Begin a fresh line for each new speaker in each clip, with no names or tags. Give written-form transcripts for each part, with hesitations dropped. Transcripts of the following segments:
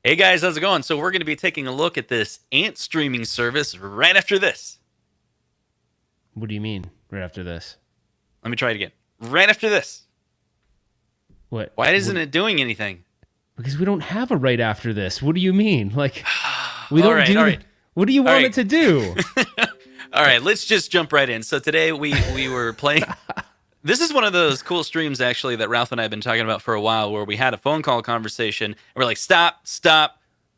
Hey guys, how's it going? So we're going to be taking a look at this Ant streaming service right after this.
What do you mean right after this?
Let me try it again. Right after this.
What?
Why isn't
What?
it doing anything?
Because we don't have a right after this. What do you mean? Like, we
all
don't
right, all
do.
right,
What do you
all
want it
right,
to do?
all right. Let's just jump right in. So today we were playing. This is one of those cool streams actually that Ralph and I have been talking about for a while, where we had a phone call conversation. And we're like, stop.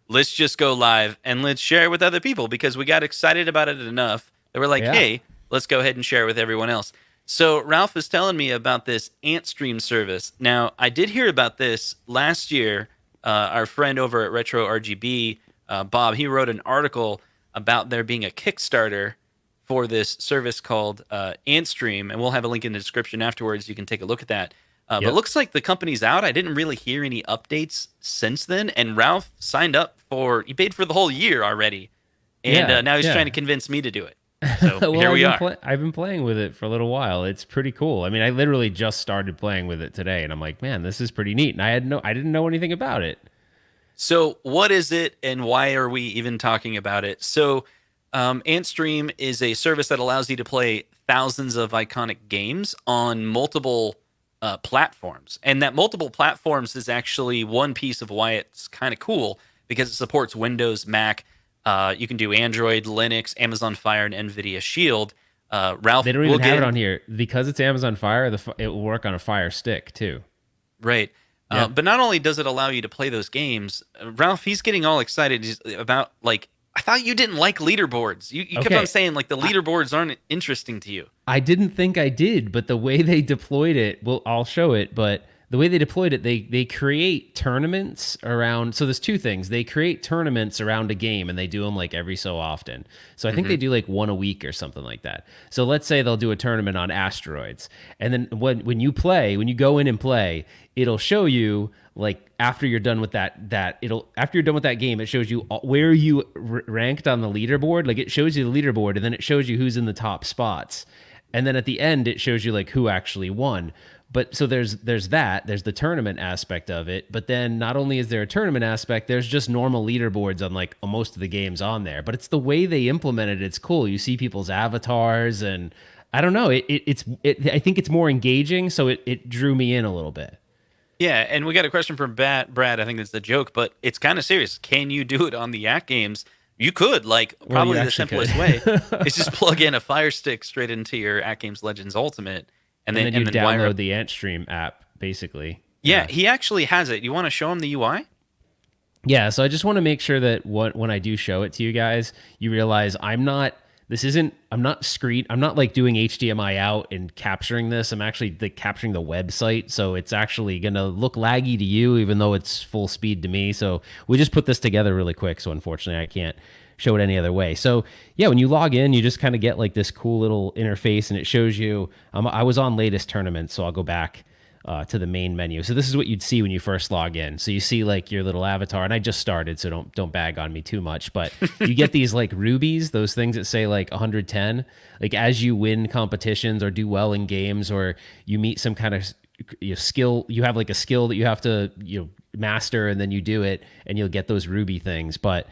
Let's just go live and let's share it with other people because we got excited about it enough that we're like,
Yeah.
hey, let's go ahead and share it with everyone else. So Ralph was telling me about this Antstream service. Now, I did hear about this last year. Our friend over at Retro RGB, Bob, he wrote an article about there being a Kickstarter for this service called Antstream, and we'll have a link in the description afterwards. You can take a look at that. But it
Yep.
looks like the company's out. I didn't really hear any updates since then, and Ralph signed up he paid for the whole year already, and
Yeah.
now he's trying
Yeah.
to convince me to do it. So
Well,
here we are.
I've been playing with it for a little while. It's pretty cool. I mean, I literally just started playing with it today, and I'm like, man, this is pretty neat. And I didn't know anything about it.
So, what is it, and why are we even talking about it? So, Antstream is a service that allows you to play thousands of iconic games on multiple platforms, and that multiple platforms is actually one piece of why it's kind of cool because it supports Windows, Mac. You can do Android, Linux, Amazon Fire, and NVIDIA Shield. Ralph
They don't
will
even have
get
it on here because it's Amazon Fire. It will work on a Fire Stick too.
right.
Yep.
But not only does it allow you to play those games, Ralph, he's getting all excited about, like, I thought you didn't like leaderboards. You kept
Okay.
on saying, like, the leaderboards aren't interesting to you.
I didn't think I did, but the way they deployed it, well, I'll show it, but the way they deployed it, they create tournaments around. So there's two things. They create tournaments around a game and they do them like every so often. So I think
Hmm.
they do like one a week or something like that. So let's say they'll do a tournament on asteroids. And then when you go in and play, it'll show you like after you're done with after you're done with that game, it shows you where you ranked on the leaderboard. Like it shows you the leaderboard and then it shows you who's in the top spots. And then at the end, it shows you like who actually won. But so there's the tournament aspect of it. But then not only is there a tournament aspect, there's just normal leaderboards on like most of the games on there. But it's the way they implemented it. It's cool. You see people's avatars, and I don't know. I think it's more engaging, so it drew me in a little bit.
Yeah, and we got a question from Brad. I think that's the joke, but it's kind of serious. Can you do it on the Yak games? You could, like,
Well, you
probably the
actually
simplest
could.
way is just plug in a Fire Stick straight into your At Games Legends Ultimate, and
And
then
then you
wire
download
up.
the Antstream app, basically.
Yeah,
Yeah.
he actually has it. You want to show him the UI?
Yeah, so I just want to make sure that when I do show it to you guys, you realize I'm not like doing HDMI out and capturing this. I'm actually like capturing the website, so it's actually going to look laggy to you even though it's full speed to me. So we just put this together really quick, so unfortunately I can't show it any other way. So yeah, when you log in, you just kind of get like this cool little interface and it shows you I was on latest tournaments, so I'll go back to the main menu. So this is what you'd see when you first log in. So you see like your little avatar, and I just started, so don't bag on me too much. But you get these like rubies, those things that say like 110. Like as you win competitions or do well in games, or you meet some kind of skill, you have like a skill that you have to master, and then you do it, and you'll get those ruby things. But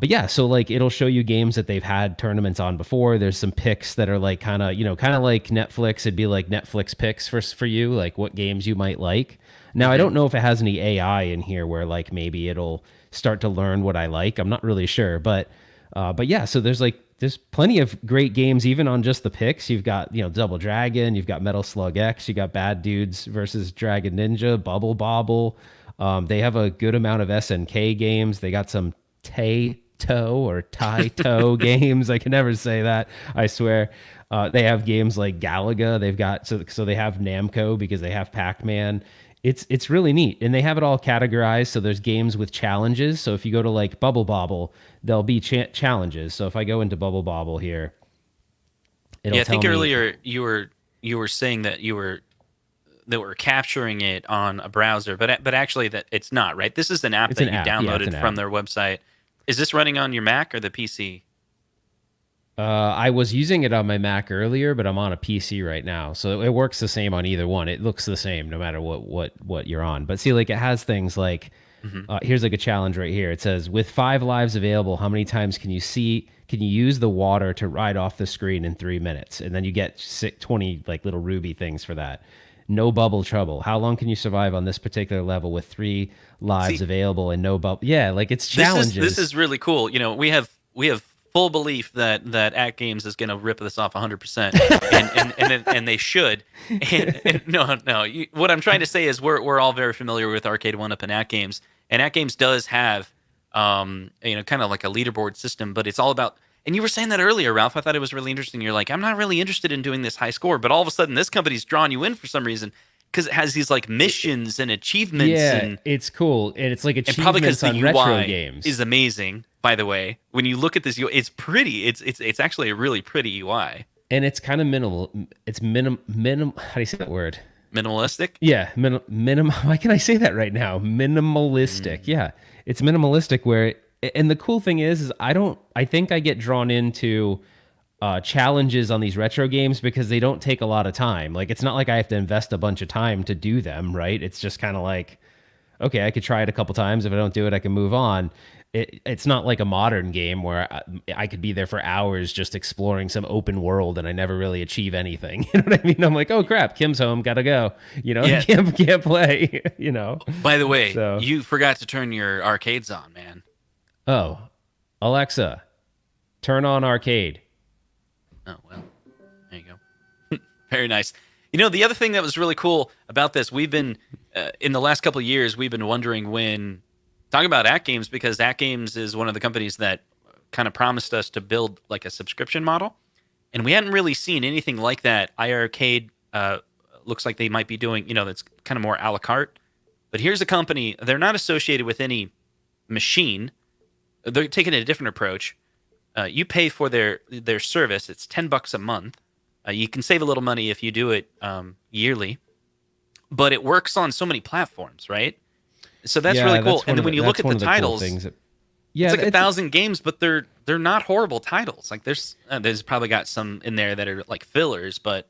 yeah, so like it'll show you games that they've had tournaments on before. There's some picks that are like kind of like Netflix. It'd be like Netflix picks for you, like what games you might like. Now I don't know if it has any AI in here where like maybe it'll start to learn what I like. I'm not really sure, but yeah. So there's plenty of great games even on just the picks. You've got Double Dragon, you've got Metal Slug X, you got Bad Dudes versus Dragon Ninja, Bubble Bobble. They have a good amount of SNK games. They got some Tay-To or Tai-To games. I can never say that, I swear. They have games like Galaga. They've got so they have Namco because they have Pac-Man. It's really neat, and they have it all categorized. So there's games with challenges. So if you go to like Bubble Bobble, there'll be challenges. So if I go into Bubble Bobble here, it'll
Yeah, I
tell
think
me
earlier you were saying that we're capturing it on a browser, but actually that it's not, right? This is an app
it's
that
an
you
app. Yeah, it's
downloaded
an
from
app.
their website. Is this running on your Mac or the PC?
I was using it on my Mac earlier, but I'm on a PC right now, so it works the same on either one. It looks the same no matter what you're on. But see, like it has things like
Hmm.
Here's like a challenge right here. It says, with 5 lives available, how many times can you use the water to ride off the screen in 3 minutes? And then you get 20 like little ruby things for that. No bubble trouble. How long can you survive on this particular level with 3 lives
See,
available and no bubble? Yeah, like it's
this
challenges.
is really cool. You know, we have full belief that At Games is going to rip this off 100%, and they should. And no, what I'm trying to say is we're all very familiar with Arcade One Up and At Games, and At Games does have kind of like a leaderboard system, but it's all about. And you were saying that earlier, Ralph. I thought it was really interesting. You're like, I'm not really interested in doing this high score, but all of a sudden, this company's drawing you in for some reason because it has these like missions and achievements
Yeah,
and
it's cool. And it's like
probably because
achievements
the
on retro
UI
games.
is amazing. By the way, when you look at this UI, it's pretty. It's actually a really pretty UI.
And it's kind of minimal. It's how do you say that word?
Minimalistic.
Yeah, minim. Why can I say that right now? Minimalistic.
Mm.
Yeah, it's minimalistic. And the cool thing is I think I get drawn into challenges on these retro games because they don't take a lot of time. Like it's not like I have to invest a bunch of time to do them. Right? It's just kind of like, okay, I could try it a couple times. If I don't do it, I can move on. It's not like a modern game where I could be there for hours just exploring some open world and I never really achieve anything. You know what I mean? I'm like, oh crap, Kim's home, gotta go. You know,
Yeah.
can't play. You know.
By the way,
So,
you forgot to turn your arcades on, man.
oh, Alexa, turn on arcade.
Oh well, there you go. Very nice. You know, the other thing that was really cool about this, we've been in the last couple of years, we've been wondering when talking about At Games because At Games is one of the companies that kind of promised us to build like a subscription model, and we hadn't really seen anything like that. iArcade looks like they might be doing, that's kind of more a la carte. But here's a company; they're not associated with any machine. They're taking a different approach. You pay for their service; it's $10 a month. You can save a little money if you do it yearly, but it works on so many platforms, right? So that's really cool. And then when you look at the titles,
yeah,
it's like 1,000 games, but they're not horrible titles. Like there's probably got some in there that are like fillers, but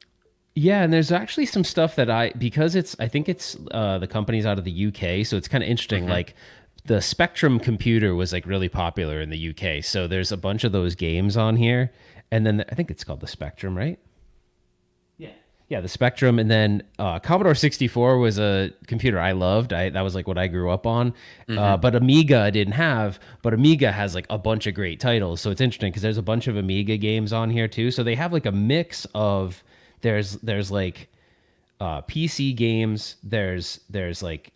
yeah, and there's actually some stuff that I think it's the company's out of the UK, so it's kind of interesting.
Mhm.
Like the Spectrum computer was like really popular in the UK, so there's a bunch of those games on here, and then I think it's called the Spectrum, right? Yeah, the Spectrum, and then Commodore 64 was a computer I loved. That was like what I grew up on. But Amiga I didn't have. But Amiga has like a bunch of great titles, so it's interesting because there's a bunch of Amiga games on here too. So they have like a mix of there's like PC games. There's like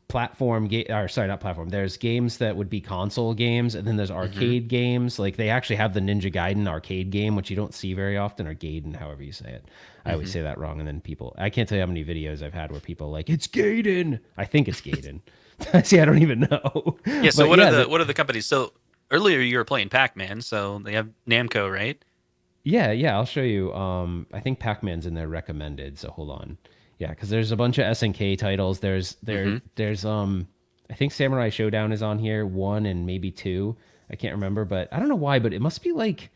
platform game, or sorry, not platform. There's games that would be console games, and then there's arcade games. Like they actually have the Ninja Gaiden arcade game, which you don't see very often, or Gaiden, however you say it. I always say that wrong, and then I can't tell you how many videos I've had where people are like, it's Gaiden. I think it's Gaiden. See, I don't even know.
yeah. So
But yeah,
what are the companies? So earlier you were playing Pac-Man, so they have Namco, right?
yeah, I'll show you. I think Pac-Man's in there recommended. So hold on. Yeah, because there's a bunch of SNK titles. There's I think Samurai Showdown is on here, 1 and maybe 2. I can't remember, but I don't know why, but it must be like,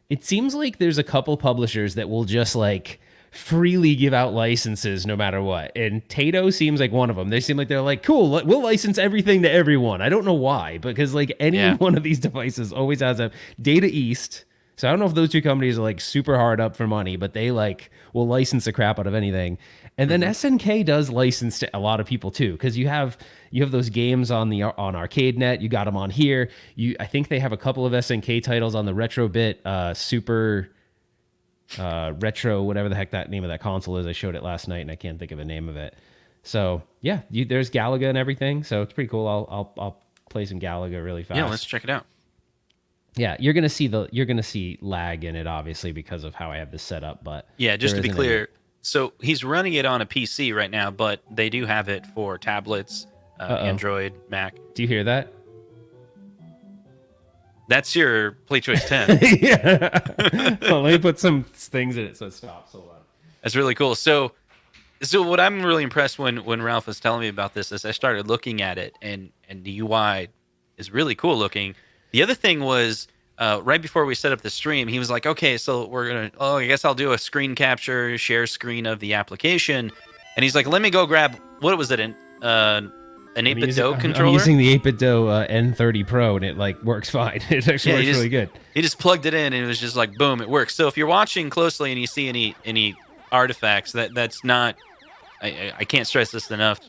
it seems like there's a couple publishers that will just like freely give out licenses no matter what. And Tato seems like one of them. They seem like they're like, cool, we'll license everything to everyone. I don't know why, because like any
Yeah.
one of these devices always has a Data East. So I don't know if those two companies are like super hard up for money, but they like will license the crap out of anything. And then SNK does license to a lot of people too, because you have those games on ArcadeNet. You got them on here. I think they have a couple of SNK titles on the Retrobit Super Retro, whatever the heck that name of that console is. I showed it last night and I can't think of a name of it. So yeah, there's Galaga and everything. So it's pretty cool. I'll play some Galaga really fast.
Yeah, let's check it out.
Yeah, you're gonna see lag in it, obviously, because of how I have this set up. But
Yeah, just
there
to be
isn't
clear, so he's running it on a PC right now, but they do have it for tablets, Android, Mac.
Do you hear that?
That's your Play Choice 10.
Yeah. Well, let me put some things in it so it stops. Hold on.
That's really cool. So what I'm really impressed when Ralph was telling me about this is I started looking at it, and the UI is really cool looking. The other thing was right before we set up the stream, he was like, okay, so I guess I'll do a screen capture, share screen of the application. And he's like, let me go grab, what was it, an
I'm
8-bit
using
Do
I'm
controller?
using the 8-bit N30 Pro, and it like works fine. It actually
Yeah,
works really good.
he just plugged it in and it was just like boom, it works. So if you're watching closely and you see any artifacts, that's not. I can't stress this enough.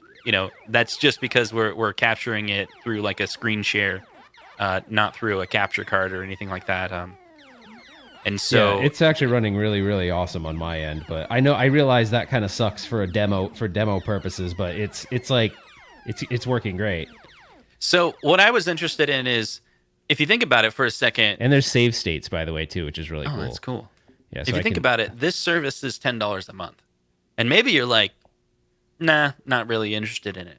That's just because we're capturing it through like a screen share, not through a capture card or anything like that. And
Yeah,
so
it's actually running really, really awesome on my end. But I realize that kind of sucks for a demo for demo purposes. But it's like it's working great.
so what I was interested in is if you think about it for a second.
And there's save states, by the way, too, which is really
Oh, that's
cool.
cool.
Yeah,
If
so
you
I
think
can.
about it, this service is $10 a month, and maybe you're like, nah, not really interested in it.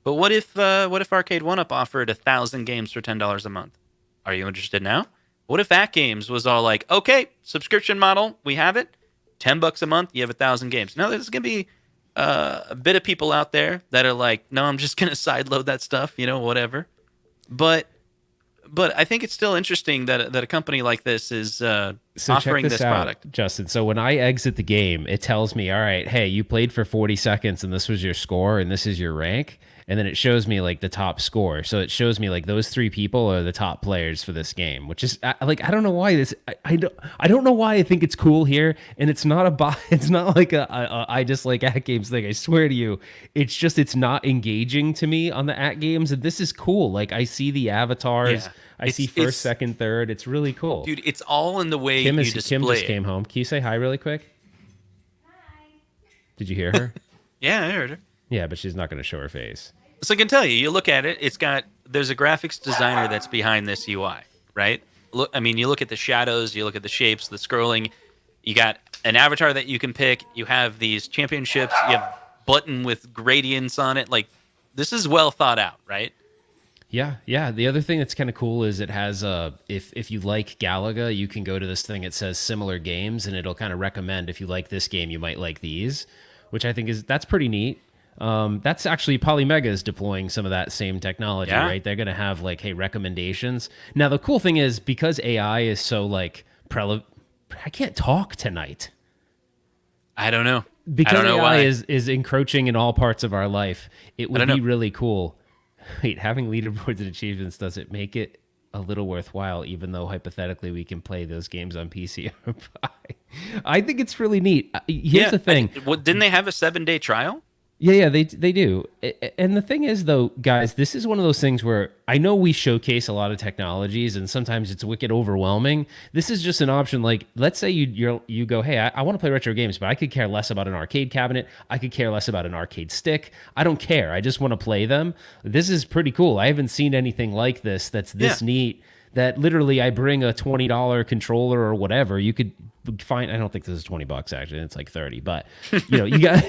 But what if Arcade One Up offered 1,000 games for $10 a month? Are you interested now? What if At Games was all like, okay, subscription model, we have it, $10 a month, you have 1,000 games. Now there's gonna be a bit of people out there that are like, no, I'm just gonna sideload that stuff, whatever. But I think it's still interesting that a company like this is
So check
offering
this
this
out,
product.
Justin. So when I exit the game, it tells me, all right, hey, you played for 40 seconds and this was your score and this is your rank. And then it shows me like the top score. So it shows me like those three people are the top players for this game, which is like, I don't know why this, I don't know why I think it's cool here. And it's not it's not like I just like at games thing. I swear to you, it's just, it's not engaging to me on the at games. And this is cool. Like I see the avatars,
Yeah,
I see first,
it's
second, third. It's really cool.
dude, it's all in the way
Kim
you
is Kim
display
just
it.
came home. Can you say hi really quick? Did you hear her?
Yeah, I heard her.
Yeah, but she's not going to show her face.
So I can tell you, you look at it, there's a graphics designer that's behind this UI, right? Look, I mean, you look at the shadows, you look at the shapes, the scrolling. You got an avatar that you can pick. You have these championships. You have button with gradients on it. Like this is well thought out, right?
Yeah, yeah. The other thing that's kind of cool is it has if you like Galaga, you can go to this thing. It says similar games, and it'll kind of recommend if you like this game, you might like these, which I think that's pretty neat. That's actually Polymega is deploying some of that same technology,
Yeah.
right? They're gonna have like, hey, recommendations. Now the cool thing is because AI is so like I can't talk tonight.
I don't know. I
Because
don't know
AI
why.
is encroaching in all parts of our life, it
I
would
don't
be
know.
really cool. Wait, having leaderboards and achievements, does it make it a little worthwhile, even though hypothetically we can play those games on PC or I think it's really neat. Here's the thing.
Didn't they have a 7-day trial?
Yeah, they do. And the thing is, though, guys, this is one of those things where I know we showcase a lot of technologies, and sometimes it's wicked overwhelming. This is just an option. Like, let's say you go, hey, I want to play retro games, but I could care less about an arcade cabinet. I could care less about an arcade stick. I don't care. I just want to play them. This is pretty cool. I haven't seen anything like this that's this neat. That literally I bring a $20 controller or whatever. You could find, I don't think this is $20 actually, it's like 30, but you got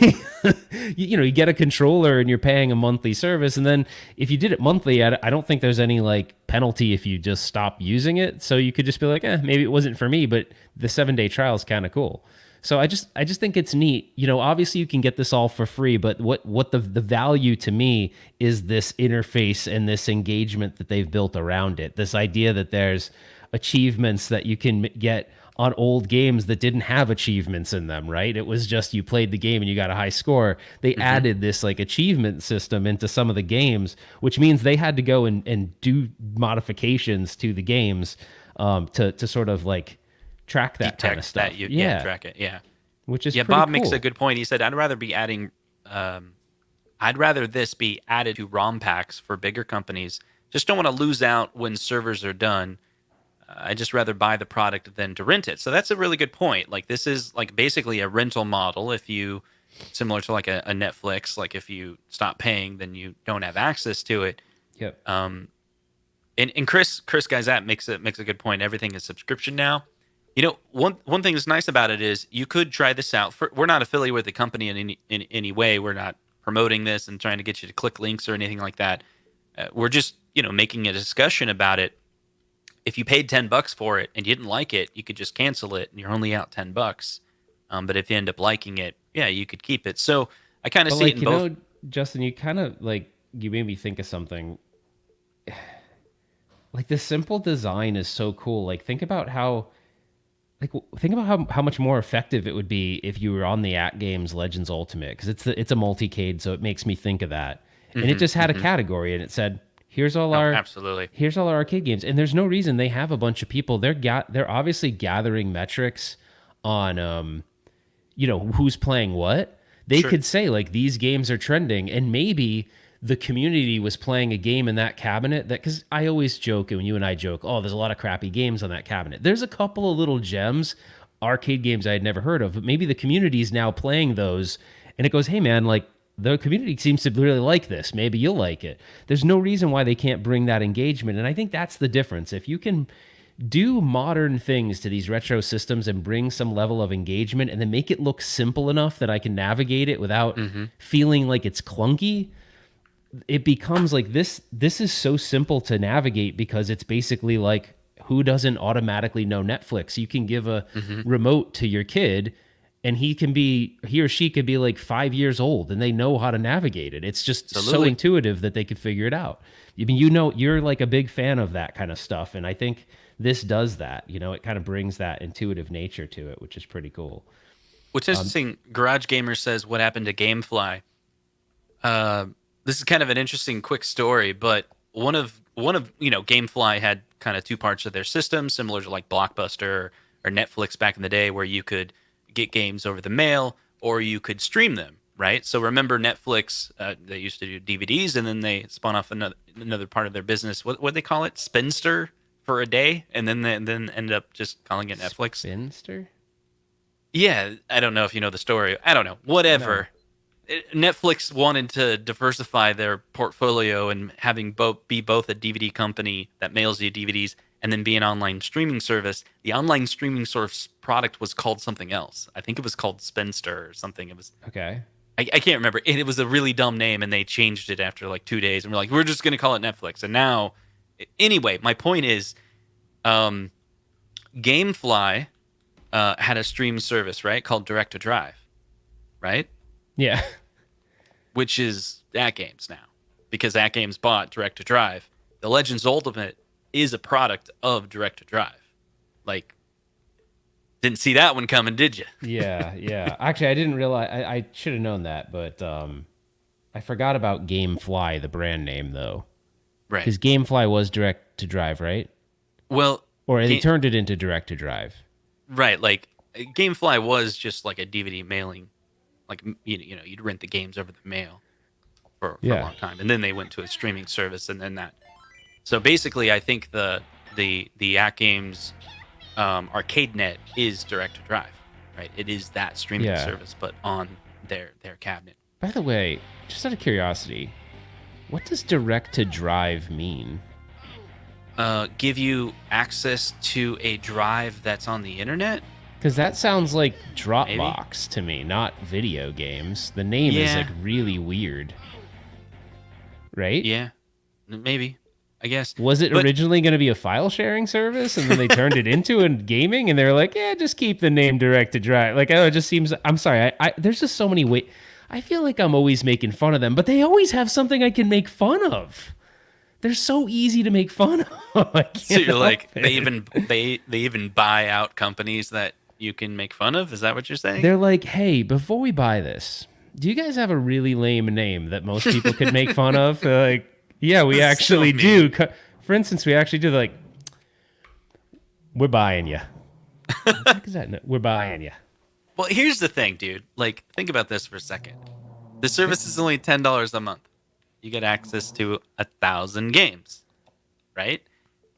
you get a controller and you're paying a monthly service, and then if you did it monthly, I don't think there's any like penalty if you just stop using it. So you could just be like, maybe it wasn't for me, but the 7-day trial is kind of cool. So I just think it's neat. Obviously you can get this all for free, but what the value to me is this interface and this engagement that they've built around it. This idea that there's achievements that you can get on old games that didn't have achievements in them, right? It was just you played the game and you got a high score. They added this like achievement system into some of the games, which means they had to go and do modifications to the games to sort of like track that kind of stuff.
Track it. Yeah.
Which is
Bob
cool.
makes a good point. He said, I'd rather this be added to ROM packs for bigger companies. Just don't want to lose out when servers are done. I just rather buy the product than to rent it. So that's a really good point. Like this is like basically a rental model. If you similar to like a Netflix, like if you stop paying, then you don't have access to it.
Yep.
And Chris Guyzat makes a good point. Everything is subscription now. One thing that's nice about it is you could try this out. We're not affiliated with the company in any way. We're not promoting this and trying to get you to click links or anything like that. We're just making a discussion about it. If you paid $10 for it and you didn't like it, you could just cancel it and you're only out $10. But if you end up liking it, yeah, you could keep it. So I kind of see it in both.
Justin, you kind of like you made me think of something. Like the simple design is so cool. Like think about how much more effective it would be if you were on the At Games Legends Ultimate, because it's a multicade, so it makes me think of that. and it
Hmm.
just had a
Hmm.
category, and it said, "Here's all
Oh,
our
absolutely.
here's all our arcade games." And there's no reason they have a bunch of people. They're obviously gathering metrics on who's playing what. They
Sure.
could say like these games are trending, and maybe the community was playing a game in that cabinet that, because I always joke, and you and I joke, oh, there's a lot of crappy games on that cabinet. There's a couple of little gems, arcade games I had never heard of, but maybe the community is now playing those, and it goes, hey man, like the community seems to really like this. Maybe you'll like it. There's no reason why they can't bring that engagement, and I think that's the difference. If you can do modern things to these retro systems and bring some level of engagement and then make it look simple enough that I can navigate it without
Hmm.
feeling like it's clunky, it becomes like this is so simple to navigate because it's basically like, who doesn't automatically know Netflix? You can give a
Hmm.
remote to your kid and he or she could be like 5 years old and they know how to navigate it. It's just so
Absolutely.
intuitive that they could figure it out. I mean, you're like a big fan of that kind of stuff, and I think this does that. It kind of brings that intuitive nature to it, which is pretty cool.
What's interesting, Garage Gamer says, what happened to GameFly? Uh, this is kind of an interesting, quick story, but GameFly had kind of two parts of their system, similar to like Blockbuster or Netflix back in the day, where you could get games over the mail or you could stream them, right? So remember Netflix, they used to do DVDs, and then they spun off another part of their business. What they call it, Spinster, for a day, and then ended up just calling it Netflix.
Finster?
Yeah, I don't know if you know the story. I don't know.
No.
Whatever. Netflix wanted to diversify their portfolio and having both a DVD company that mails you DVDs and then be an online streaming service. The online streaming source product was called something else. I think it was called Spinster or something. It was
Okay.
I can't remember. It was a really dumb name, and they changed it after like 2 days. And we're like, we're just going to call it Netflix. And now, anyway, my point is, um, GameFly had a stream service, right, called Direct to Drive, right?
Yeah.
Which is At Games now, because At Games bought Direct to Drive. The Legends Ultimate is a product of Direct to Drive. Like, didn't see that one coming, did you?
Yeah, yeah. Actually, I didn't realize. I should have known that, but I forgot about GameFly, the brand name, though,
Right.
because GameFly was direct to drive, right?
Well,
Or they
ga-
turned it into direct to drive.
right. Like, GameFly was just like a DVD mailing. Like, you'd rent the games over the mail for a
Yeah,
long time, and then they went to a streaming service, and then that. So basically, I think the At Games ArcadeNet is Direct to Drive, right? It is that streaming
yeah.
service, but on their cabinet.
By the way, just out of curiosity, what does direct to drive mean?
Give you access to a drive that's on the internet,
Because that sounds like
maybe.
Dropbox to me, not video games. The name is like
Yeah,
really weird, right?
yeah, maybe. I guess,
Was it
but
originally going to be a file sharing service and then they turned it into a gaming and they're like, yeah, just keep the name direct to drive. Like, oh, it just seems, I'm sorry. There's just so many ways. I feel like I'm always making fun of them, but they always have something I can make fun of. They're so easy to make fun of. I
so
can't
you're
help
like
it.
they even buy out companies that you can make fun of. Is that what you're saying?
They're like, hey, before we buy this, do you guys have a really lame name that most people could make fun of? They're like, yeah, we
This is so
actually
mean.
do. For instance, we actually do. Like, we're buying you. What the heck is that? No, we're buying you.
Well, here's the thing, dude. Like, think about this for a second. The service is only $10 a month. You get access to 1,000 games, right?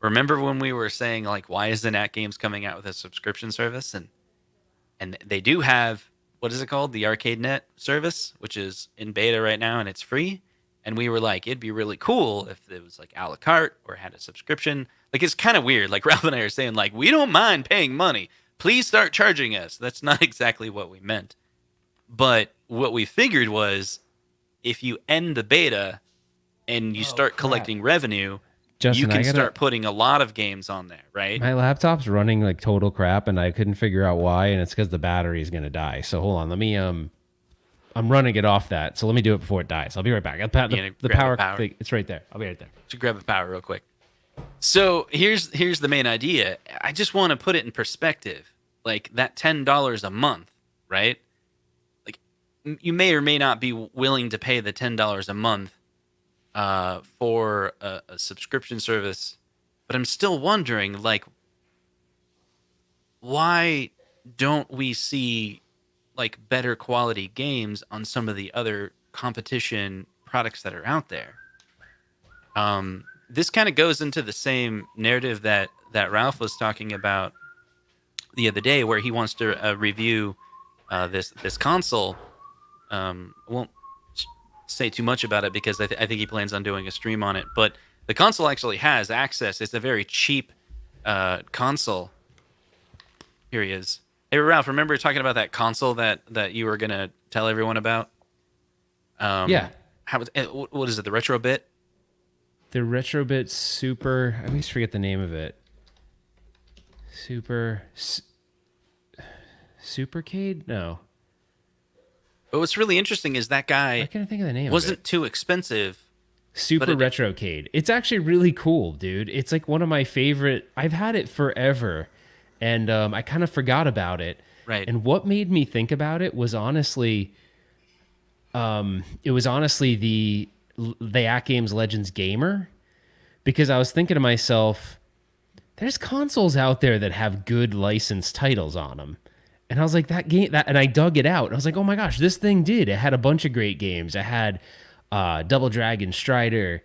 Remember when we were saying like, why isn't At Games coming out with a subscription service? And they do have, what is it called, the ArcadeNet service, which is in beta right now and it's free. And we were like, it'd be really cool if it was like a la carte or had a subscription. Like, it's kind of weird. Like Ralph and I are saying, like, we don't mind paying money. Please start charging us. That's not exactly what we meant. But what we figured was, if you end the beta and you
Oh
start
crap,
collecting revenue, you
Justin!
can start putting a lot of games on there, right?
My laptop's running like total crap, and I couldn't figure out why, and it's because the battery is gonna die. So hold on, let me I'm running it off that. So let me do it before it dies. I'll be right back.
You know,
The
grab a
power
power.
thing, it's right there. I'll be right there.
To grab a power real quick. So here's the main idea. I just want to put it in perspective. Like that $10 a month, right? Like you may or may not be willing to pay the $10 a month for a subscription service, but I'm still wondering, like, why don't we see like better quality games on some of the other competition products that are out there? This kind of goes into the same narrative that Ralph was talking about the other day, where he wants to review this console. I won't say too much about it because I think he plans on doing a stream on it. But the console actually has access. It's a very cheap console. Here he is. Hey Ralph, remember talking about that console that you were gonna tell everyone about?
Yeah.
What is it? The Retro Bit?
The Retrobit Super. I always forget the name of it. Supercade? No.
But what's really interesting is that guy
I can't think of the name.
Wasn't too expensive.
Super Retrocade. It's actually really cool, dude. It's like one of my favorite. I've had it forever, and I kind of forgot about it.
Right.
And what made me think about it was honestly, the At Games Legends Gamer, because I was thinking to myself, there's consoles out there that have good licensed titles on them. And I was like, and I dug it out. And I was like, oh my gosh, this thing did. It had a bunch of great games. It had Double Dragon, Strider,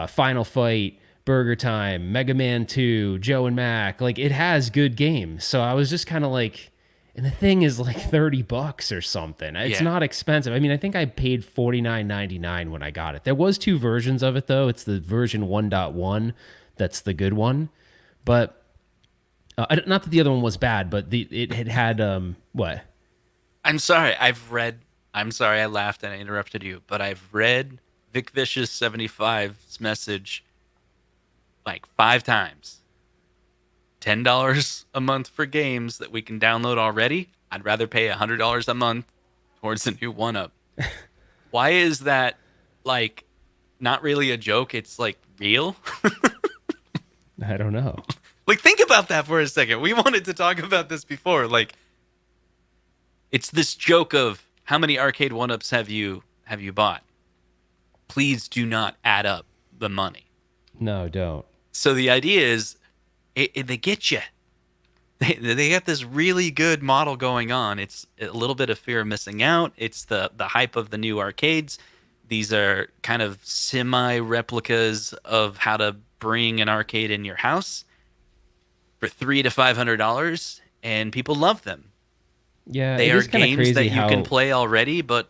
Final Fight, Burger Time, Mega Man 2, Joe and Mac. Like, it has good games. So I was just kind of like, and the thing is like $30 or something. It's not expensive. I mean, I think I paid $49.99 when I got it. There was 2 versions of it, though. It's the version 1.1 that's the good one. But not that the other one was bad, but it had what?
I'm sorry. I'm sorry. I laughed and I interrupted you, but I've read Vic Vicious 75's message like 5 times. $10 a month for games that we can download already. I'd rather pay $100 a month towards the new 1-Up. Why is that like not really a joke? It's like real.
I don't know.
Like, think about that for a second. We wanted to talk about this before. Like, it's this joke of how many arcade 1-Ups have you bought? Please do not add up the money.
No, don't.
So the idea is, they get you. They got this really good model going on. It's a little bit of fear of missing out. It's the hype of the new arcades. These are kind of semi replicas of how to bring an arcade in your house for $300 to $500, and people love them.
Yeah,
they are games that you can play already, but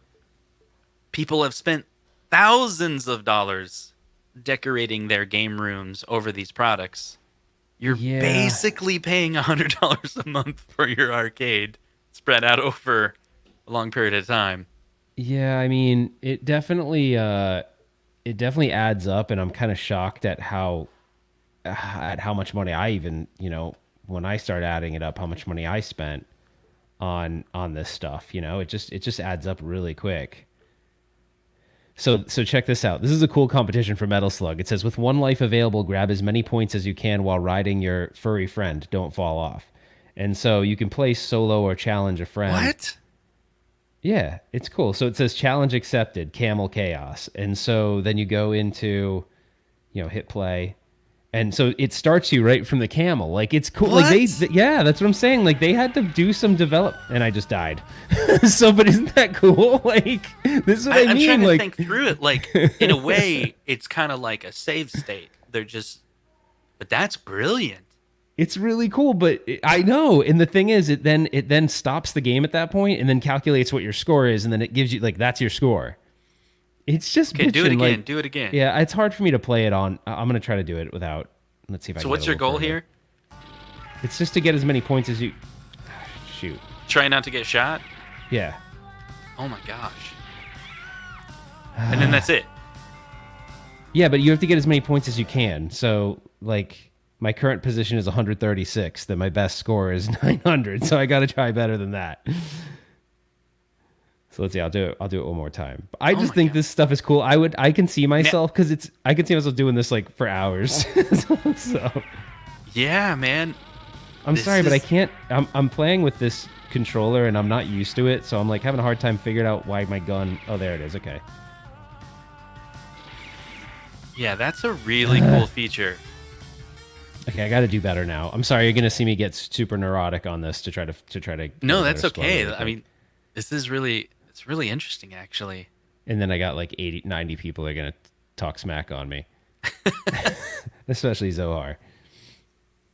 people have spent thousands of dollars decorating their game rooms over these products. You're basically paying $100 a month for your arcade spread out over a long period of time.
Yeah, I mean, it definitely adds up, and I'm kind of shocked at how much money I even, when I start adding it up, how much money I spent on this stuff. It just adds up really quick. So check this out. This is a cool competition for Metal Slug. It says, with 1 life available, grab as many points as you can while riding your furry friend. Don't fall off. And so you can play solo or challenge a friend.
What?
Yeah, it's cool. So it says challenge accepted, Camel Chaos. And so then you go into, hit play. And so it starts you right from the camel. Like, it's cool.
What?
Like yeah, that's what I'm saying. Like, they had to do some and I just died. So, but isn't that cool? Like, this is what I mean.
I'm trying to
like,
think through it. Like, in a way, it's kind of like a save state. But that's brilliant.
It's really cool, but I know. And the thing is, it then stops the game at that point and then calculates what your score is, and then it gives you, like, that's your score. It's just
okay. Do it again.
Like,
do it again.
Yeah, it's hard for me to play it on. I'm gonna try to do it without. Let's see if I.
So
can
what's your goal here?
It's just to get as many points as you. Shoot.
Try not to get shot.
Yeah.
Oh my gosh. And then that's it.
Yeah, but you have to get as many points as you can. So, like, my current position is 136. Then my best score is 900. So I got to try better than that. So let's see. I'll do it one more time. I just think this stuff is cool. I can see myself I can see myself doing this like for hours. So
yeah, man.
I'm sorry, but I can't. I'm playing with this controller and I'm not used to it, so I'm like having a hard time figuring out why my gun. Oh, there it is. Okay.
Yeah, that's a really cool feature.
Okay, I got to do better now. I'm sorry, you're gonna see me get super neurotic on this to try to get
No,
a better
that's
score
okay.
really
I
quick.
mean, this is really it's really interesting actually.
And then I got like 80, 90 people that are gonna talk smack on me, especially Zohar.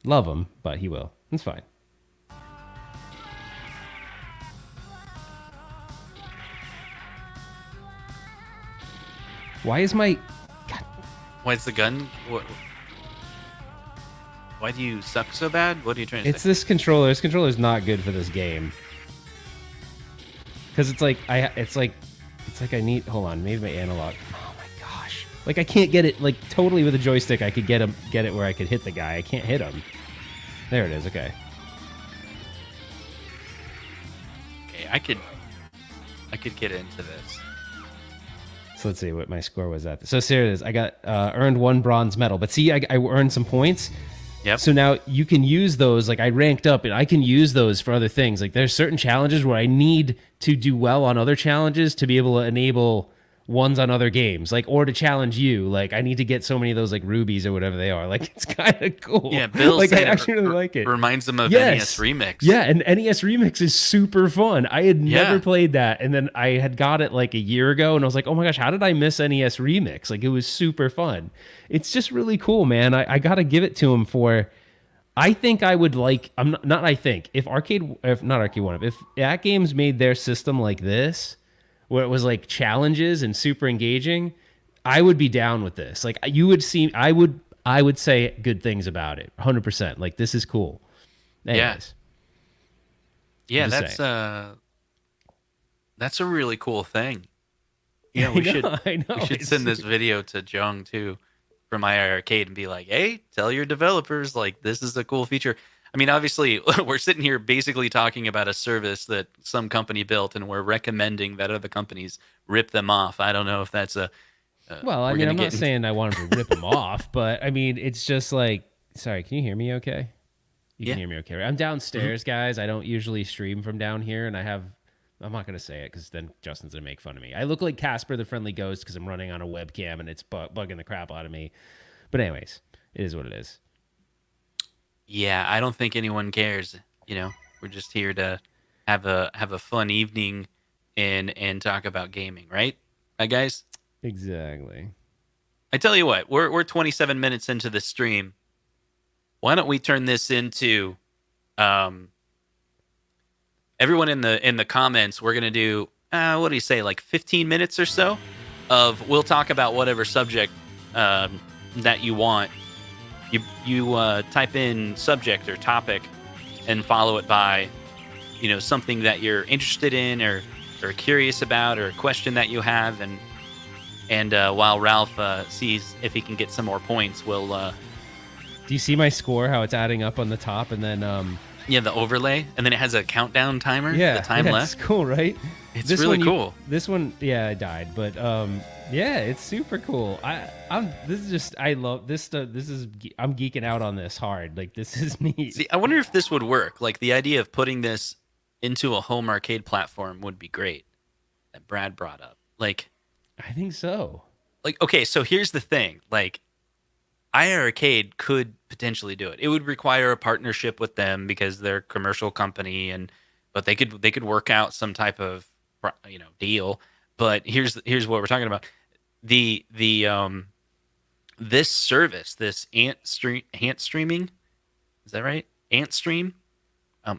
Love him, but he will. It's fine. Why is my
Why is the gun? Why do you suck so bad? What are you trying to say?
It's this controller. This controller is not good for this game because it's like I need. Hold on, maybe my analog. Oh my gosh! Like I can't get it like totally with a joystick. I could get it where I could hit the guy. I can't hit him. There it is. Okay.
Okay, I could get into this.
So let's see what my score was at. So here it is. I got earned 1 bronze medal, but see, I earned some points.
Yep.
So now you can use those. Like I ranked up, and I can use those for other things. Like there's certain challenges where I need to do well on other challenges to be able to enable ones on other games, like or to challenge you. Like I need to get so many of those like rubies or whatever they are. Like it's kind of cool.
Yeah, Bill's
Like I
saying
actually really like it.
reminds him of NES
Yes.
Remix.
Yeah, and NES Remix is super fun. I had never
Yeah.
played that, and then I had got it like a year ago, and I was like, oh my gosh, how did I miss NES Remix? Like it was super fun. It's just really cool, man. I got to give it to him for. I think I would like. I'm not. I think if not Arcade One, if At Games made their system like this, where it was like challenges and super engaging, I would be down with this. Like you would see, I would say good things about it, 100%. Like this is cool.
Yeah.
Anyways, I'm
Yeah,
just
that's
saying.
that's a really cool thing. Yeah,
I know, I know.
we should
It's
send this video to Jung too from my arcade and be like, "Hey, tell your developers like this is a cool feature." I mean, obviously, we're sitting here basically talking about a service that some company built, and we're recommending that other companies rip them off. I don't know if that's a
well, I
we're
mean,
gonna
I'm not
get into.
saying I want him to rip him off, but I mean, it's just like, sorry, can you hear me okay? You can
Yeah.
hear me okay, right? I'm
Mhm.
downstairs, guys. I don't usually stream from down here, and I'm not going to say it because then Justin's going to make fun of me. I look like Casper the Friendly Ghost because I'm running on a webcam and it's bugging the crap out of me. But, anyways, it is what it is.
Yeah, I don't think anyone cares. You know, we're just here to have a fun evening and talk about gaming, right? Right, guys?
Exactly.
I tell you what, we're 27 minutes into the stream. Why don't we turn this into um, everyone in the comments? We're gonna do what do you say, like 15 minutes or so of we'll talk about whatever subject that you want. You type in subject or topic and follow it by something that you're interested in or curious about or a question that you have and while Ralph sees if he can get some more points, we'll
Do you see my score, how it's adding up on the top? And then,
yeah, the overlay, and then it has a countdown timer, the
yeah,
time
it's
left.
cool, right?
It's really cool.
This one, yeah, I died, but yeah, it's super cool. This is just, I love this stuff. I'm geeking out on this hard. Like, this is neat.
See, I wonder if this would work. Like the idea of putting this into a home arcade platform would be great. That Brad brought up.
I think so.
Okay, so here's the thing. Like iArcade could potentially do it. It would require a partnership with them because they're a commercial company, but they could work out some type of deal. But here's what we're talking about. The this service, this Ant streaming, is that right? Antstream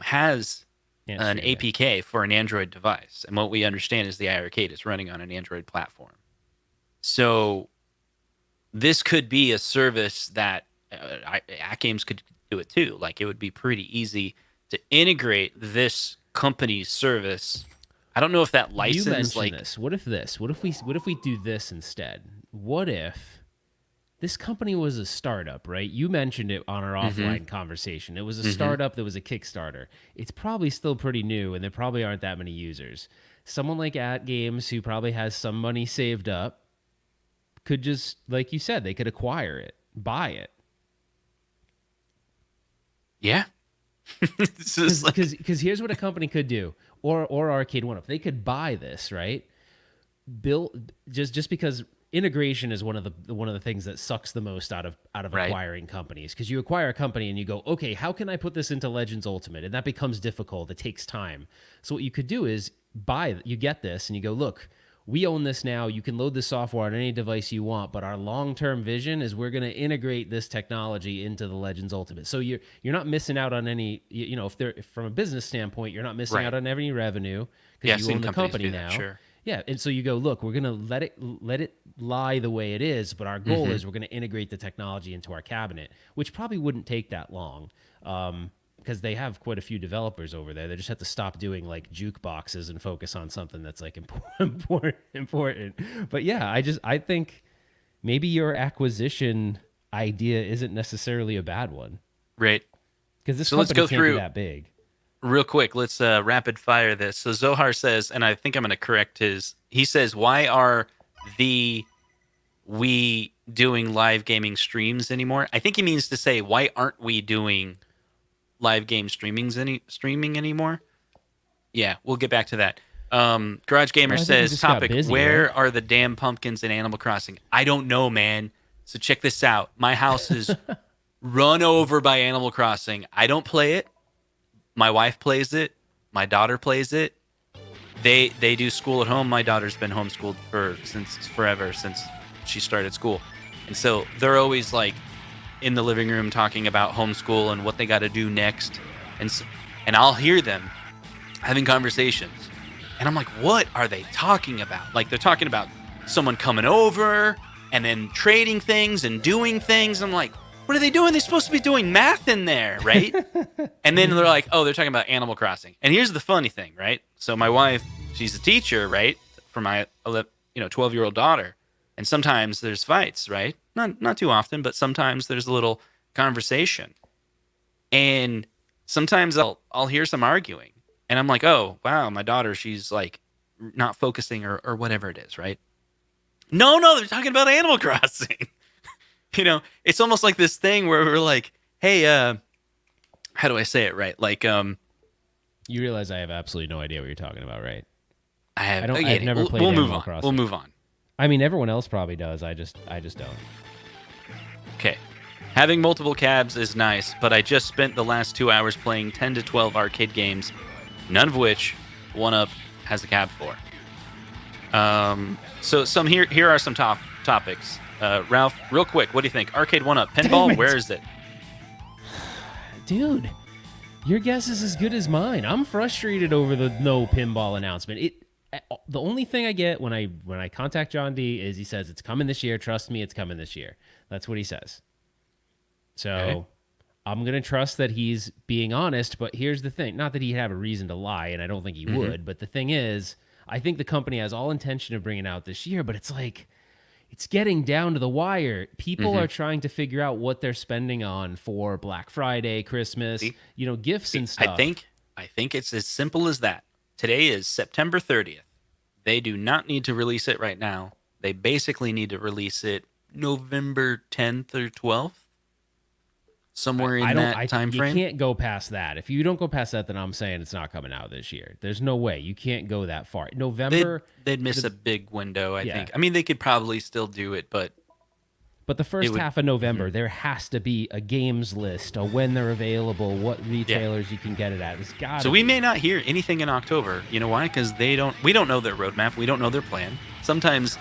has an
Antstream, yeah.
APK for an Android device, and what we understand is the iArcade is running on an Android platform. So this could be a service that At Games could do it too. Like it would be pretty easy to integrate this company's service. I don't know if that
You
license
mentioned
like
this. What if this? What if we do this instead? What if this company was a startup, right? You mentioned it on our
mm-hmm,
offline conversation. It was a
mm-hmm.
startup that was a Kickstarter. It's probably still pretty new and there probably aren't that many users. Someone like At Games who probably has some money saved up could just, like you said, they could acquire it, buy it.
Yeah. It's just like
Because here's what a company could do, or Arcade One Up. They could buy this, right? Build just because integration is one of the things that sucks the most out of
Right.
acquiring companies, because you acquire a company and you go, okay, how can I put this into Legends Ultimate? And that becomes difficult. It takes time. So what you could do is you get this and you go, look, we own this now. You can load the software on any device you want, but our long-term vision is we're going to integrate this technology into the Legends Ultimate. So you're not missing out on any, if from a business standpoint, you're not missing out
Right.
on any revenue
Yeah,
because
I've
you
seen
own the
companies
company
do that.
now.
Sure.
Yeah, and so you go, look, we're gonna let it lie the way it is, but our goal
Hmm.
is we're gonna integrate the technology into our cabinet, which probably wouldn't take that long, because they have quite a few developers over there. They just have to stop doing like jukeboxes and focus on something that's like important. But yeah, I think maybe your acquisition idea isn't necessarily a bad one,
Right.
because this
So let's
company
go
can't be
through
that big.
real quick. Let's rapid fire this. So Zohar says, and I think I'm going to correct his. He says, "Why are the we doing live gaming streams anymore?" I think he means to say, "Why aren't we doing live game streaming anymore?" Yeah, we'll get back to that. Garage Gamer
Well, I think we
says,
just got
"Topic:
busy, right?
Where are the damn pumpkins in Animal Crossing?" I don't know, man. So check this out. My house is run over by Animal Crossing. I don't play it. My wife plays it. My daughter plays it. They do school at home. My daughter's been homeschooled since forever, since she started school, and so they're always like in the living room talking about homeschool and what they got to do next, and I'll hear them having conversations, and I'm like, what are they talking about? Like they're talking about someone coming over and then trading things and doing things. I'm like, what are they doing? They're supposed to be doing math in there, right? And then they're like, oh, they're talking about Animal Crossing. And here's the funny thing, right? So my wife, she's a teacher, right, for my 12-year-old daughter. And sometimes there's fights, right? Not too often, but sometimes there's a little conversation. And sometimes I'll hear some arguing. And I'm like, "Oh, wow, my daughter, she's like not focusing or whatever it is, right?" No, they're talking about Animal Crossing. It's almost like this thing where we're like, "Hey, how do I say it right?" Like,
You realize I have absolutely no idea what you're talking about, right?
I have.
I've
Okay,
never played
we'll move
Animal
on.
Crossing.
We'll move on.
I mean, everyone else probably does. I just don't.
Okay. Having multiple cabs is nice, but I just spent the last 2 hours playing 10 to 12 arcade games, none of which One Up has a cab for. So here are some topics. Ralph, real quick, what do you think? Arcade One Up,
Damn
pinball,
it.
where is it?
Dude, your guess is as good as mine. I'm frustrated over the no pinball announcement. The only thing I get when I contact John D is he says it's coming this year. Trust me, it's coming this year. That's what he says. So
Okay.
I'm gonna trust that he's being honest. But here's the thing: not that he'd have a reason to lie, and I don't think he
Mm-hmm.
would. But the thing is, I think the company has all intention of bringing it out this year. But it's like it's getting down to the wire. People
Mm-hmm.
are trying to figure out what they're spending on for Black Friday, Christmas,
See,
gifts and
I
stuff.
think it's as simple as that. Today is September 30th. They do not need to release it right now. They basically need to release it November 10th or 12th, somewhere
I
in
don't.
that time
You
frame.
can't go past that. If you don't go past that, then I'm saying it's not coming out this year. There's no way you can't go that far.
They'd
November,
they'd miss a big window, I
yeah.
think. I mean, they could probably still do it, but
But the
it
first
would.
half of November,
Mhm.
there has to be a games list, a when they're available, what
Yeah.
retailers you can get it at. It's got
So
to
we
be.
may not hear anything in October. You know why? Because we don't know their roadmap. We don't know their plan. Sometimes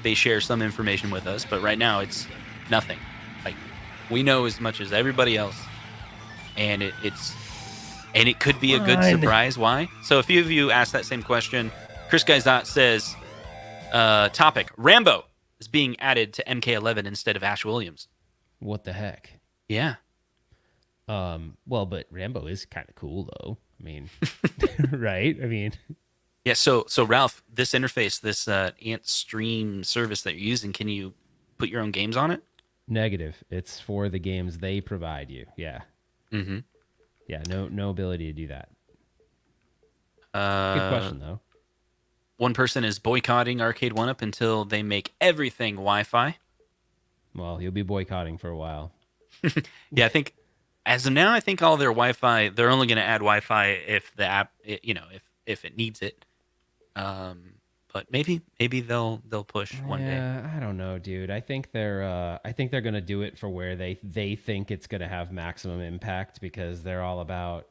they share some information with us, but right now it's nothing. Like we know as much as everybody else, and it could be a good
Fine.
surprise. Why? So a few of you asked that same question. Chris Gaizot says, topic: Rambo is being added to MK11 instead of Ash Williams.
What the heck?
Yeah.
Well, but Rambo is kind of cool though. I mean, right? I mean,
Yeah, so Ralph, this interface, this Antstream service that you're using, can you put your own games on it?
negative. It's for the games they provide you. Yeah.
Mm-hmm.
Yeah, no ability to do that. Good
Uh,
question though.
one person is boycotting Arcade One Up until they make everything Wi-Fi.
Well, you'll be boycotting for a while.
Yeah, I think as of now, I think all their Wi-Fi, they're only going to add Wi-Fi if the app, if it needs it. but maybe they'll push one day.
Yeah, I don't know, dude. I think they're gonna do it for where they think it's gonna have maximum impact because they're all about.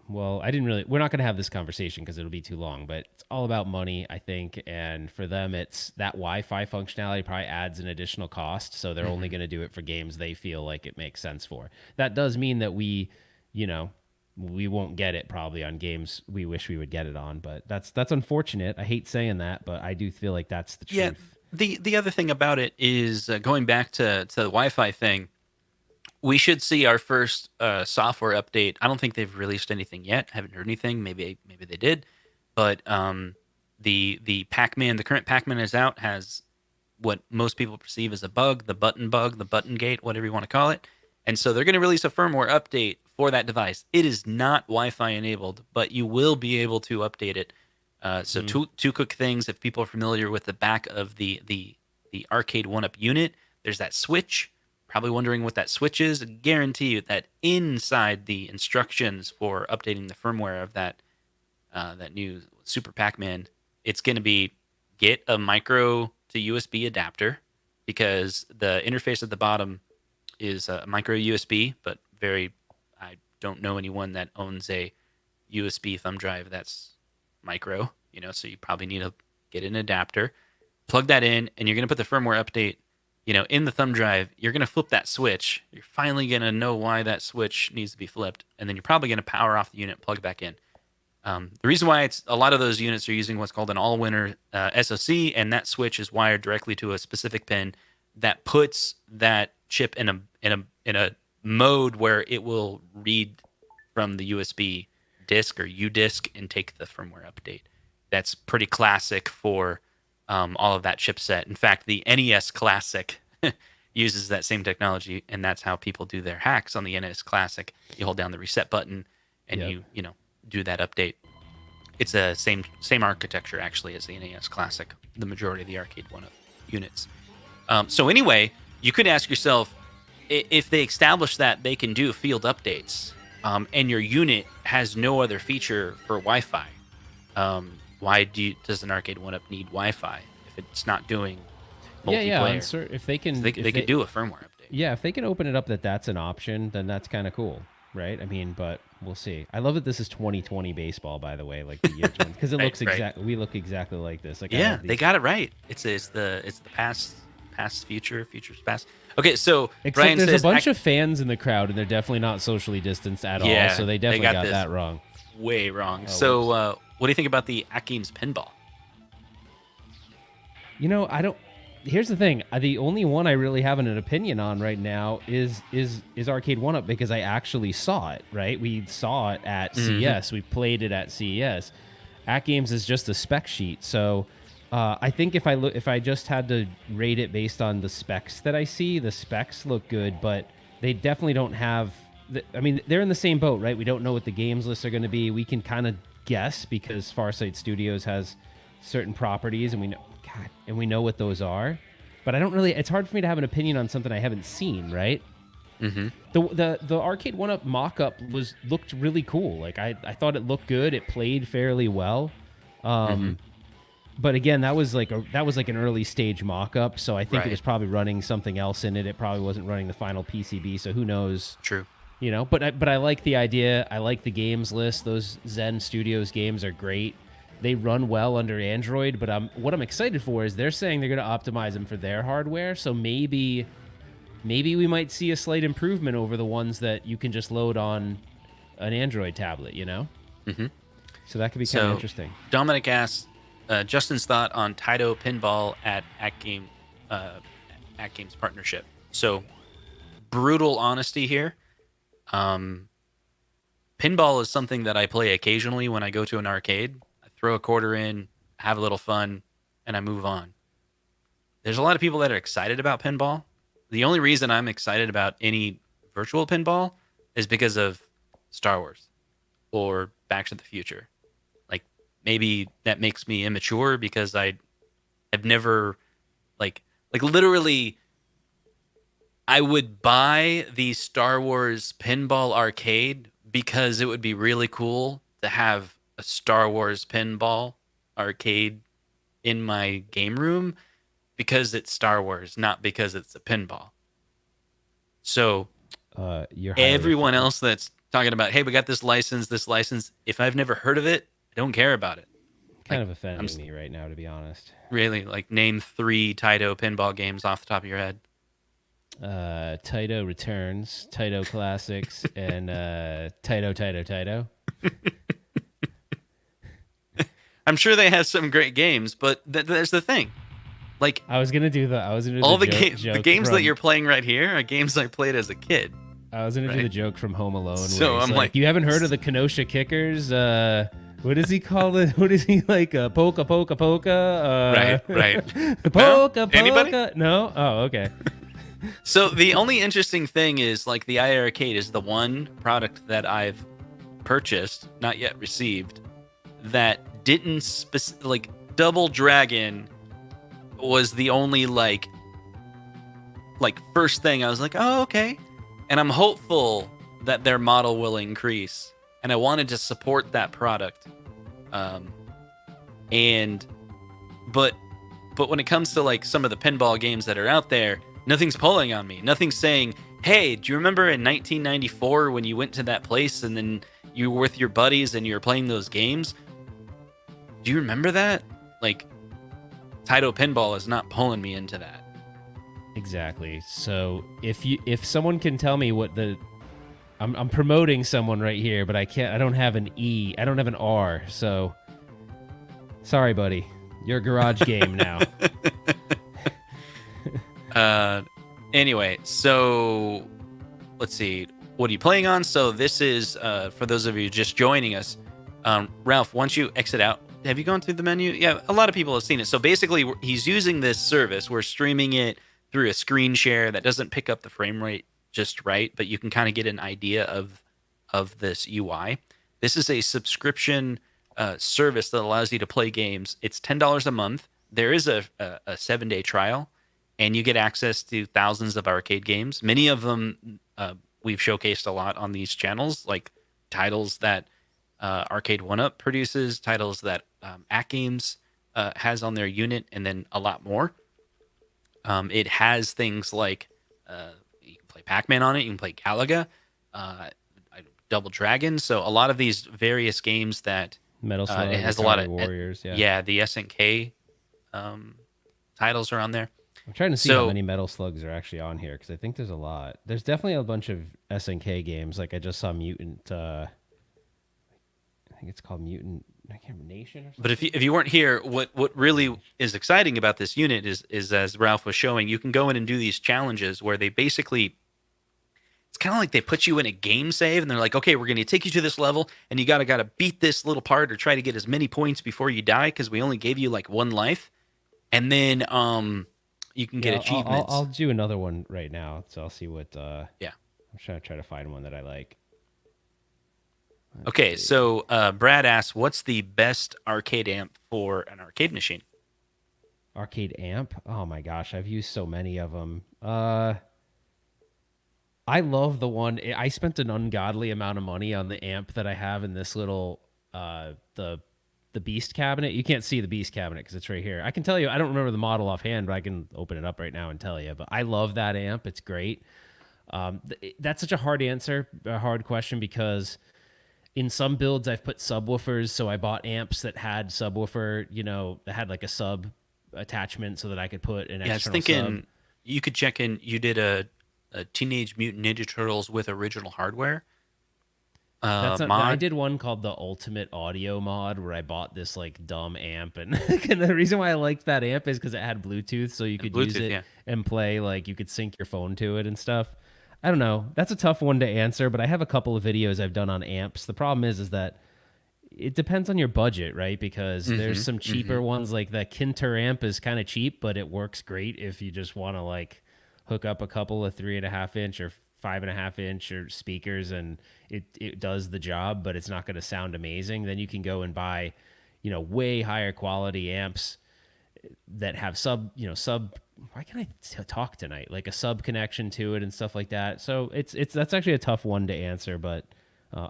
Well, I didn't really. We're not gonna have this conversation because it'll be too long. But it's all about money, I think, and for them, it's that Wi-Fi functionality probably adds an additional cost. So they're only
Hmm.
gonna do it for games they feel like it makes sense for. That does mean that you know, we won't get it probably on games we wish we would get it on. But that's unfortunate. I hate saying that, but I do feel like that's the
Yeah.
truth.
The other thing about it is going back to the Wi-Fi thing. We should see our first software update. I don't think they've released anything yet. I haven't heard anything. Maybe they did, but the pac-man, the current pac-man is out, has what most people perceive as a bug, the button gate, whatever you want to call it. And so they're going to release a firmware update for that device. It is not Wi-Fi enabled, but you will be able to update it. So
Hmm.
two quick things. If people are familiar with the back of the arcade one up unit, there's that switch. Probably wondering what that switch is. I guarantee you that inside the instructions for updating the firmware of that new Super Pac-Man, it's going to be get a micro to USB adapter because the interface at the bottom is a micro USB, but very. I don't know anyone that owns a USB thumb drive that's micro. So you probably need to get an adapter, plug that in, and you're going to put the firmware update. In the thumb drive, you're going to flip that switch. You're finally going to know why that switch needs to be flipped, and then you're probably going to power off the unit, plug back in. The reason why it's a lot of those units are using what's called an all-winner SoC, and that switch is wired directly to a specific pin that puts that chip in a mode where it will read from the USB disk or U disk and take the firmware update. That's pretty classic for all of that chipset. In fact, the NES Classic uses that same technology, and that's how people do their hacks on the NES Classic. You hold down the reset button, and
Yep.
you do that update. It's a same architecture actually as the NES Classic. The majority of the arcade one units. So anyway, you could ask yourself if they establish that they can do field updates, and your unit has no other feature for Wi-Fi. Why does an arcade one up need Wi-Fi if it's not doing
Yeah, yeah.
multiplayer?
If they
So
can,
they could do a firmware update.
yeah, if they can open it up that that's an option, then that's kind of cool, right? I mean, but we'll see. I love that this is 2020 baseball, by the way, like the year 20, because it
Right,
looks
right.
exactly. We look exactly like this. Like I
Yeah,
have
they
these.
got it right. It's the past future, future's past. Okay, so
Except
Brian
there's a
says,
bunch of fans in the crowd, and they're definitely not socially distanced at all.
yeah,
So they
they
definitely
got
got
this
that wrong.
way wrong.
Oh,
So,
whoops.
what do you think about the Ackham's pinball?
I don't. Here's the thing: the only one I really have an opinion on right now is Arcade One Up because I actually saw it. Right, we saw it at
Hmm.
CES. We played it at CES. At Games is just a spec sheet, so I think if I just had to rate it based on the specs that I see, the specs look good, but they definitely don't have. I mean, they're in the same boat, right? We don't know what the games lists are going to be. We can kind of guess because Farsight Studios has certain properties, and we know what those are. But I don't really. It's hard for me to have an opinion on something I haven't seen, right?
Hmm.
The arcade one up mock up looked really cool. Like I thought it looked good. It played fairly well.
Hmm.
But again, that was like an early stage mock up, so I think it
Right.
was probably running something else in it. It probably wasn't running the final PCB, so who knows?
True.
But I like the idea. I like the games list. Those Zen Studios games are great. They run well under Android, but what I'm excited for is they're saying they're going to optimize them for their hardware. So maybe we might see a slight improvement over the ones that you can just load on an Android tablet.
Hmm.
So that could be kind of
So,
interesting.
Dominic asks Justin's thought on Taito Pinball at Games partnership. So, brutal honesty here. Um, Pinball is something that I play occasionally when I go to an arcade. I throw a quarter in, have a little fun, and I move on. There's a lot of people that are excited about pinball. The only reason I'm excited about any virtual pinball is because of Star Wars or Back to the Future. Like maybe that makes me immature because I have never like literally I would buy the Star Wars pinball arcade because it would be really cool to have a Star Wars pinball arcade in my game room because it's Star Wars, not because it's a pinball. So
You're highly
everyone else that's talking about, hey, we got this license, if I've never heard of it, I don't care about it.
kind
Like,
of
I'm
offending me right now, to be honest.
really like name 3 Taito pinball games off the top of your head.
Taito Returns, Taito Classics, and Taito.
I'm sure they have some great games, but there's the thing. Like
I was gonna do
all
the
the
joke
games that
from
you're playing right here are games I played as a kid,
I was gonna do the
right?
joke from Home Alone where
So
he's
I'm
like,
like,
"You haven't heard of the Kenosha Kickers? What does he call it? What is he like? Polka, polka, polka?
right, right. No,
Polka,
anybody?
polka? No? Oh, okay.
So the only interesting thing is like the iArcade is the one product that I've purchased, not yet received, that didn't like Double Dragon was the only like first thing I was like, oh, okay. And I'm hopeful that their model will increase. And I wanted to support that product. Um, and but when it comes to like some of the pinball games that are out there, nothing's pulling on me. Nothing's saying, hey, do you remember in 1994 when you went to that place and then you were with your buddies and you were playing those games? Do you remember that? Like, Taito Pinball is not pulling me into that.
Exactly. So if someone can tell me what the I'm promoting someone right here, but I don't have an E. I don't have an R. So sorry, buddy. You're a garage game now.
Anyway, so let's see. What are you playing on? So this is for those of you just joining us. Ralph, once you exit out, have you gone through the menu? Yeah, a lot of people have seen it. So basically, he's using this service. We're streaming it through a screen share that doesn't pick up the frame rate just right, but you can kind of get an idea of this UI. This is a subscription service that allows you to play games. It's $10 a month. There is a 7-day trial, and you get access to thousands of arcade games. Many of them we've showcased a lot on these channels, like titles that Arcade 1-Up produces, titles that At Games has on their unit, and then a lot more. It has things like you can play Pac-Man on it, you can play Galaga, Double Dragon. So a lot of these various games that
Metal Slug,
it has a lot of
Warriors.
yeah, the SNK titles are on there.
I'm trying to see
So
how many Metal Slugs are actually on here because I think there's a lot. There's definitely a bunch of SNK games. Like I just saw Mutant. I think it's called Mutant. I can't remember, Nation or something.
But if you weren't here, what really is exciting about this unit is as Ralph was showing, you can go in and do these challenges where they basically, it's kind of like they put you in a game save and they're like, okay, we're going to take you to this level and you gotta beat this little part or try to get as many points before you die because we only gave you like one life, and then you can get achievements.
I'll do another one right now, so I'll see what.
Yeah.
I'm trying to find one that I like.
Okay, so Brad asks, what's the best arcade amp for an arcade machine?
Arcade amp? Oh my gosh, I've used so many of them. I love the one. I spent an ungodly amount of money on the amp that I have in this little the Beast cabinet. You can't see the Beast cabinet because it's right here. I can tell you, I don't remember the model offhand, but I can open it up right now and tell you. But I love that amp. It's great. That's such a hard answer, a hard question because in some builds I've put subwoofers, so I bought amps that had subwoofer, that had like a sub attachment so that I could put an external
I was thinking
sub.
you could check in. You did a Teenage Mutant Ninja Turtles with original hardware
That's not,
mod.
I did one called the Ultimate Audio mod where I bought this like dumb amp, and, and the reason why I liked that amp is because it had Bluetooth, so you could use it and play, like you could sync your phone to it and stuff. I don't know. That's a tough one to answer, but I have a couple of videos I've done on amps. The problem is that it depends on your budget, right? Because there's some cheaper ones, like the Kinter amp is kind of cheap, but it works great if you just want to like hook up a couple of 3.5-inch or 5.5-inch or speakers, and it does the job, but it's not going to sound amazing. Then you can go and buy, way higher quality amps that have sub. Why can I talk tonight? Like a sub connection to it and stuff like that. So that's actually a tough one to answer, but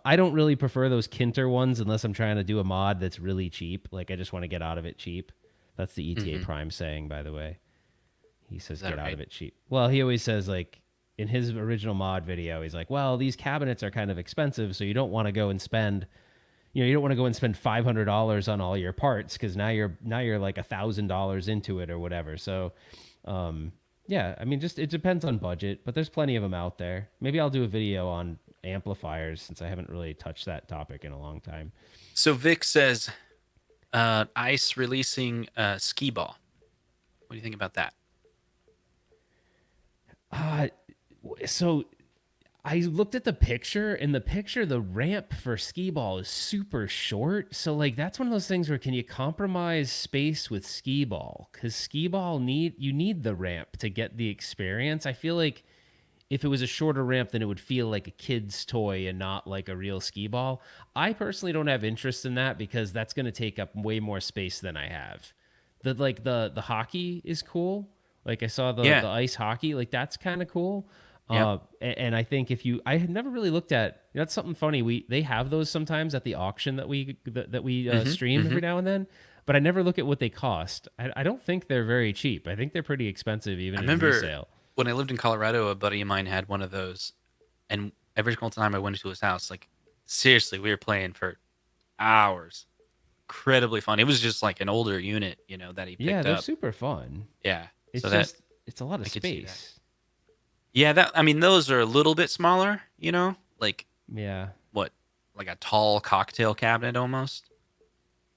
I don't really prefer those Kinter ones unless I'm trying to do a mod that's really cheap. Like I just want to get out of it cheap. That's the ETA
Hmm.
Prime saying, by the way. He
Is
says,
that
get out
right?
of it cheap. Well, he always says, like, in his original mod video, he's like, well, these cabinets are kind of expensive, so you don't want to go and spend, you don't want to go and spend $500 on all your parts because now you're like $1,000 into it or whatever. So, um, yeah, I mean, just it depends on budget, but there's plenty of them out there. Maybe I'll do a video on amplifiers since I haven't really touched that topic in a long time.
So Vic says, Ice releasing skee ball. What do you think about that?
Uh, so I looked at the picture. In the picture, the ramp for skee ball is super short. So like that's one of those things where can you compromise space with skee ball? Because skee ball need the ramp to get the experience. I feel like if it was a shorter ramp, then it would feel like a kid's toy and not like a real skee ball. I personally don't have interest in that because that's going to take up way more space than I have. The hockey is cool. Like I saw the
Yeah.
ice hockey, like that's kind of cool.
Yep.
And I think if you, I had never really looked at. That's something funny. They have those sometimes at the auction that we
Hmm.
stream
Hmm.
every now and then, but I never look at what they cost. I don't think they're very cheap. I think they're pretty expensive
I
even in
remember
resale.
when I lived in Colorado, a buddy of mine had one of those, and every single time I went to his house, like seriously, we were playing for hours. Incredibly fun. It was just like an older unit, that he
Yeah,
picked
they're
up.
super fun.
Yeah.
It's
So that
just it's a lot of
I could see that.
space.
Yeah, that I mean those are a little bit smaller, like
Yeah.
what, like a tall cocktail cabinet almost.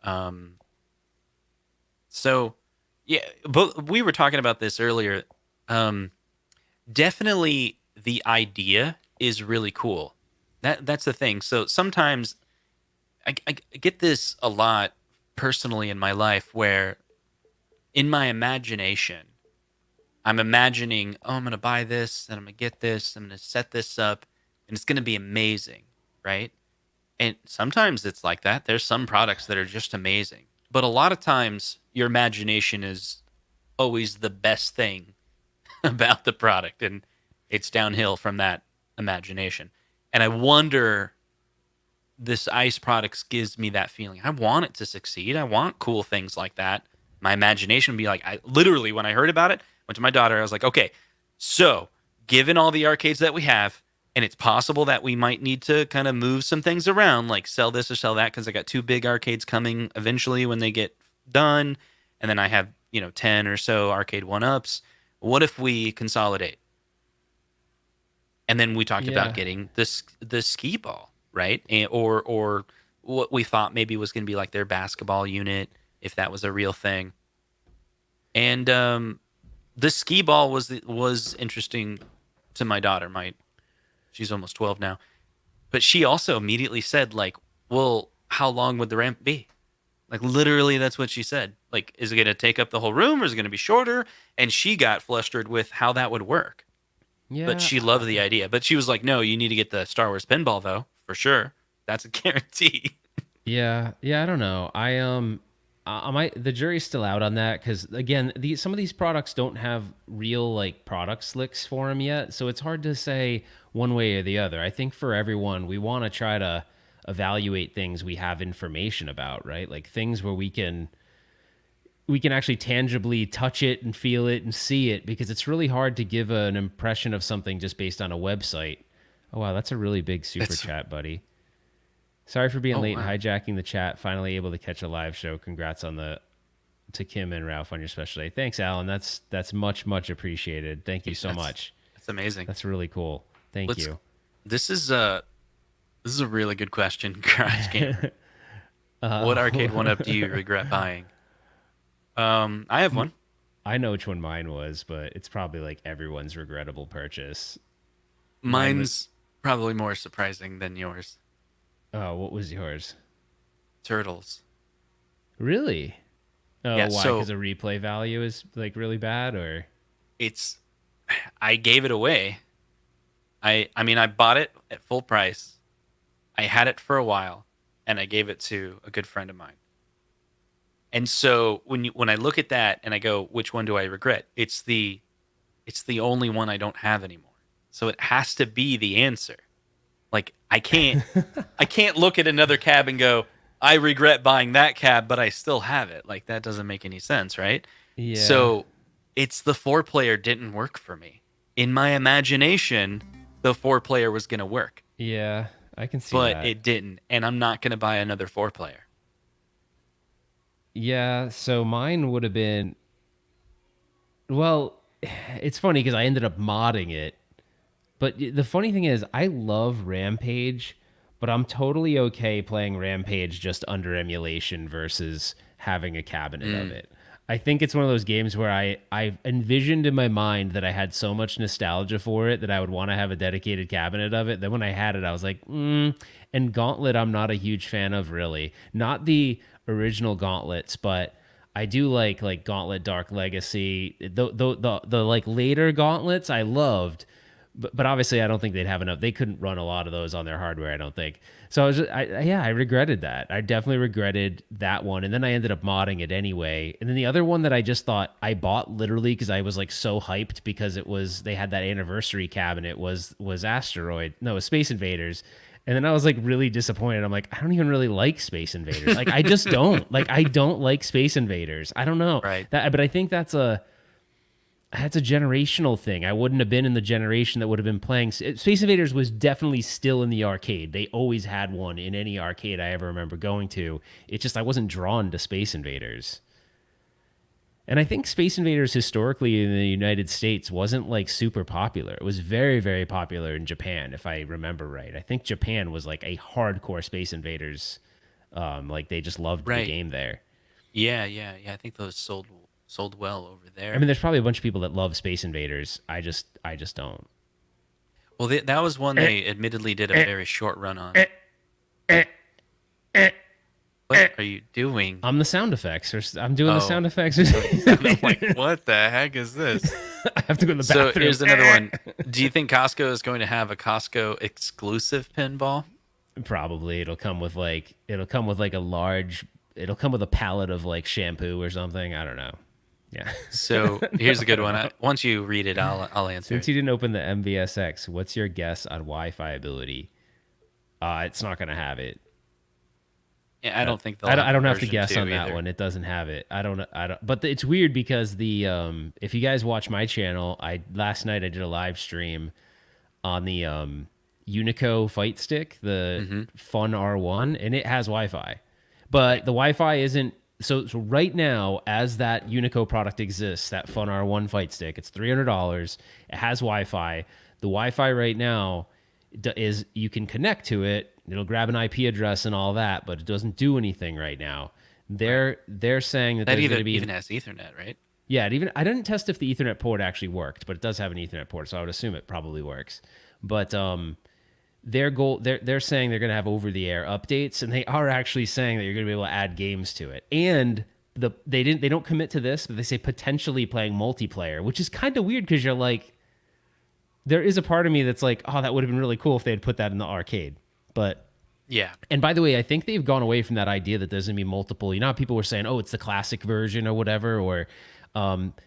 Um so yeah, but we were talking about this earlier. Um Definitely the idea is really cool. That's the thing. So sometimes I get this a lot personally in my life where in my imagination I'm imagining, oh, I'm going to buy this and I'm going to get this, I'm going to set this up and it's going to be amazing, right? And sometimes it's like that. There's some products that are just amazing. But a lot of times your imagination is always the best thing about the product and it's downhill from that imagination. And I wonder, this ice products gives me that feeling. I want it to succeed. I want cool things like that. My imagination would be like, I literally, when I heard about it, went to my daughter. I was like, okay, so given all the arcades that we have, and it's possible that we might need to kind of move some things around, like sell this or sell that, because I got two big arcades coming eventually when they get done. And then I have, 10 or so arcade one ups. What if we consolidate? And then we talked about
Yeah.
getting this the skee ball, right? Or what we thought maybe was going to be like their basketball unit, if that was a real thing. And the skee ball was interesting to my daughter. She's almost 12 now, but she also immediately said like, "Well, how long would the ramp be?" Like literally, that's what she said. Like, is it going to take up the whole room, or is it going to be shorter? And she got flustered with how that would work. But
Yeah.
she loved the idea. But she was like, "No, you need to get the Star Wars pinball though, for sure. That's a guarantee."
Yeah. Yeah. I don't know. I might. The jury's still out on that because again, some of these products don't have real like product slicks for them yet, so it's hard to say one way or the other. I think for everyone, we want to try to evaluate things we have information about, right? Like things where we can actually tangibly touch it and feel it and see it because it's really hard to give an impression of something just based on a website. Oh wow, that's a really big super
It's
chat, buddy. Sorry for being
oh
late and
wow,
hijacking the chat. Finally able to catch a live show. Congrats on the to Kim and Ralph on your special day. Thanks, Alan. That's much appreciated. Thank you so
that's
much.
that's amazing.
That's really cool. Thank
Let's.
you.
This is a really good question, Garage Gamer. What arcade one up do you regret buying? I have one.
I know which one mine was, but it's probably like everyone's regrettable purchase. Mine was
Mine's probably more surprising than yours.
oh, what was yours?
Turtles.
Really? Oh,
Yeah.
why? Because
So
the replay value is like really bad, or
it's. I gave it away. I mean, I bought it at full price. I had it for a while, and I gave it to a good friend of mine. And so when I look at that and I go, which one do I regret? It's the only one I don't have anymore. So it has to be the answer. Like I can't look at another cab and go, I regret buying that cab, but I still have it. Like that doesn't make any sense, right?
Yeah.
So it's the four player didn't work for me. In my imagination, the four player was going to work,
Yeah, I can see
but
that.
it didn't. And I'm not going to buy another four player.
Yeah, so mine would have been, well, it's funny because I ended up modding it. But the funny thing is, I love Rampage, but I'm totally okay playing Rampage just under emulation versus having a cabinet of
Mm,
it. I think it's one of those games where I envisioned in my mind that I had so much nostalgia for it that I would want to have a dedicated cabinet of it. Then when I had it, I was like, And Gauntlet, I'm not a huge fan of really. Not the original Gauntlets, but I do like Gauntlet Dark Legacy. The like later Gauntlets I loved, but obviously I don't think they'd have enough. They couldn't run a lot of those on their hardware, I don't think. So I regretted that. I definitely regretted that one, and then I ended up modding it anyway. And then the other one that I just thought I bought literally because I was like so hyped because they had that anniversary cabinet was Asteroid, no, it was Space Invaders. And then I was like really disappointed. I'm like, I don't even really like Space Invaders. Like I just don't. Like I don't like Space Invaders. I don't know.
right.
But I think that's a generational thing. I wouldn't have been in the generation that would have been playing. Space Invaders was definitely still in the arcade. They always had one in any arcade I ever remember going to. It's just I wasn't drawn to Space Invaders. And I think Space Invaders historically in the United States wasn't like super popular. It was very, very popular in Japan, if I remember right. I think Japan was like a hardcore Space Invaders. Like they just loved the
Right.
game there.
Yeah. I think those sold well over
I mean,
there.
there's probably a bunch of people that love Space Invaders. I just don't.
Well, that was one they admittedly did a very short run on. What are you doing?
I'm the sound effects. I'm doing the
Oh,
sound effects.
I'm like, what the heck is this?
I have to go to the
So
bathroom.
here's another one. Do you think Costco is going to have a Costco exclusive pinball?
Probably it'll come with like a large. It'll come with a pallet of like shampoo or something. I don't know. Yeah.
So here's a
I
good
don't
one.
know.
Once you read it, I'll answer
Since
it.
you didn't open the MVSX, what's your guess on Wi-Fi ability? It's not gonna have it.
Yeah, I
Uh,
don't think they'll
I don't,
have
I
a
don't have to
version
guess
two
on that
either.
one. It doesn't have it. I don't. But it's weird because if you guys watch my channel, I last night I did a live stream on the Unico Fight Stick, the
Hmm.
Fun R1, and it has Wi-Fi. But
Right.
the Wi-Fi isn't so right now as that Unico product exists, that Fun R1 Fight Stick, it's $300. It has Wi-Fi. The Wi-Fi right now is you can connect to it. It'll grab an IP address and all that, but it doesn't do anything right now.
Right.
They're saying that
That
there's going
either
to be
even has Ethernet, right?
I didn't test if the Ethernet port actually worked, but it does have an Ethernet port, so I would assume it probably works. But they're saying they're going to have over the air updates, and they are actually saying that you're going to be able to add games to it. And they don't commit to this, but they say potentially playing multiplayer, which is kind of weird because you're like, there is a part of me that's like, oh, that would have been really cool if they had put that in the arcade. But
Yeah.
and by the way, I think they've gone away from that idea that there's gonna be multiple. You know, how people were saying, "Oh, it's the classic version" or whatever, or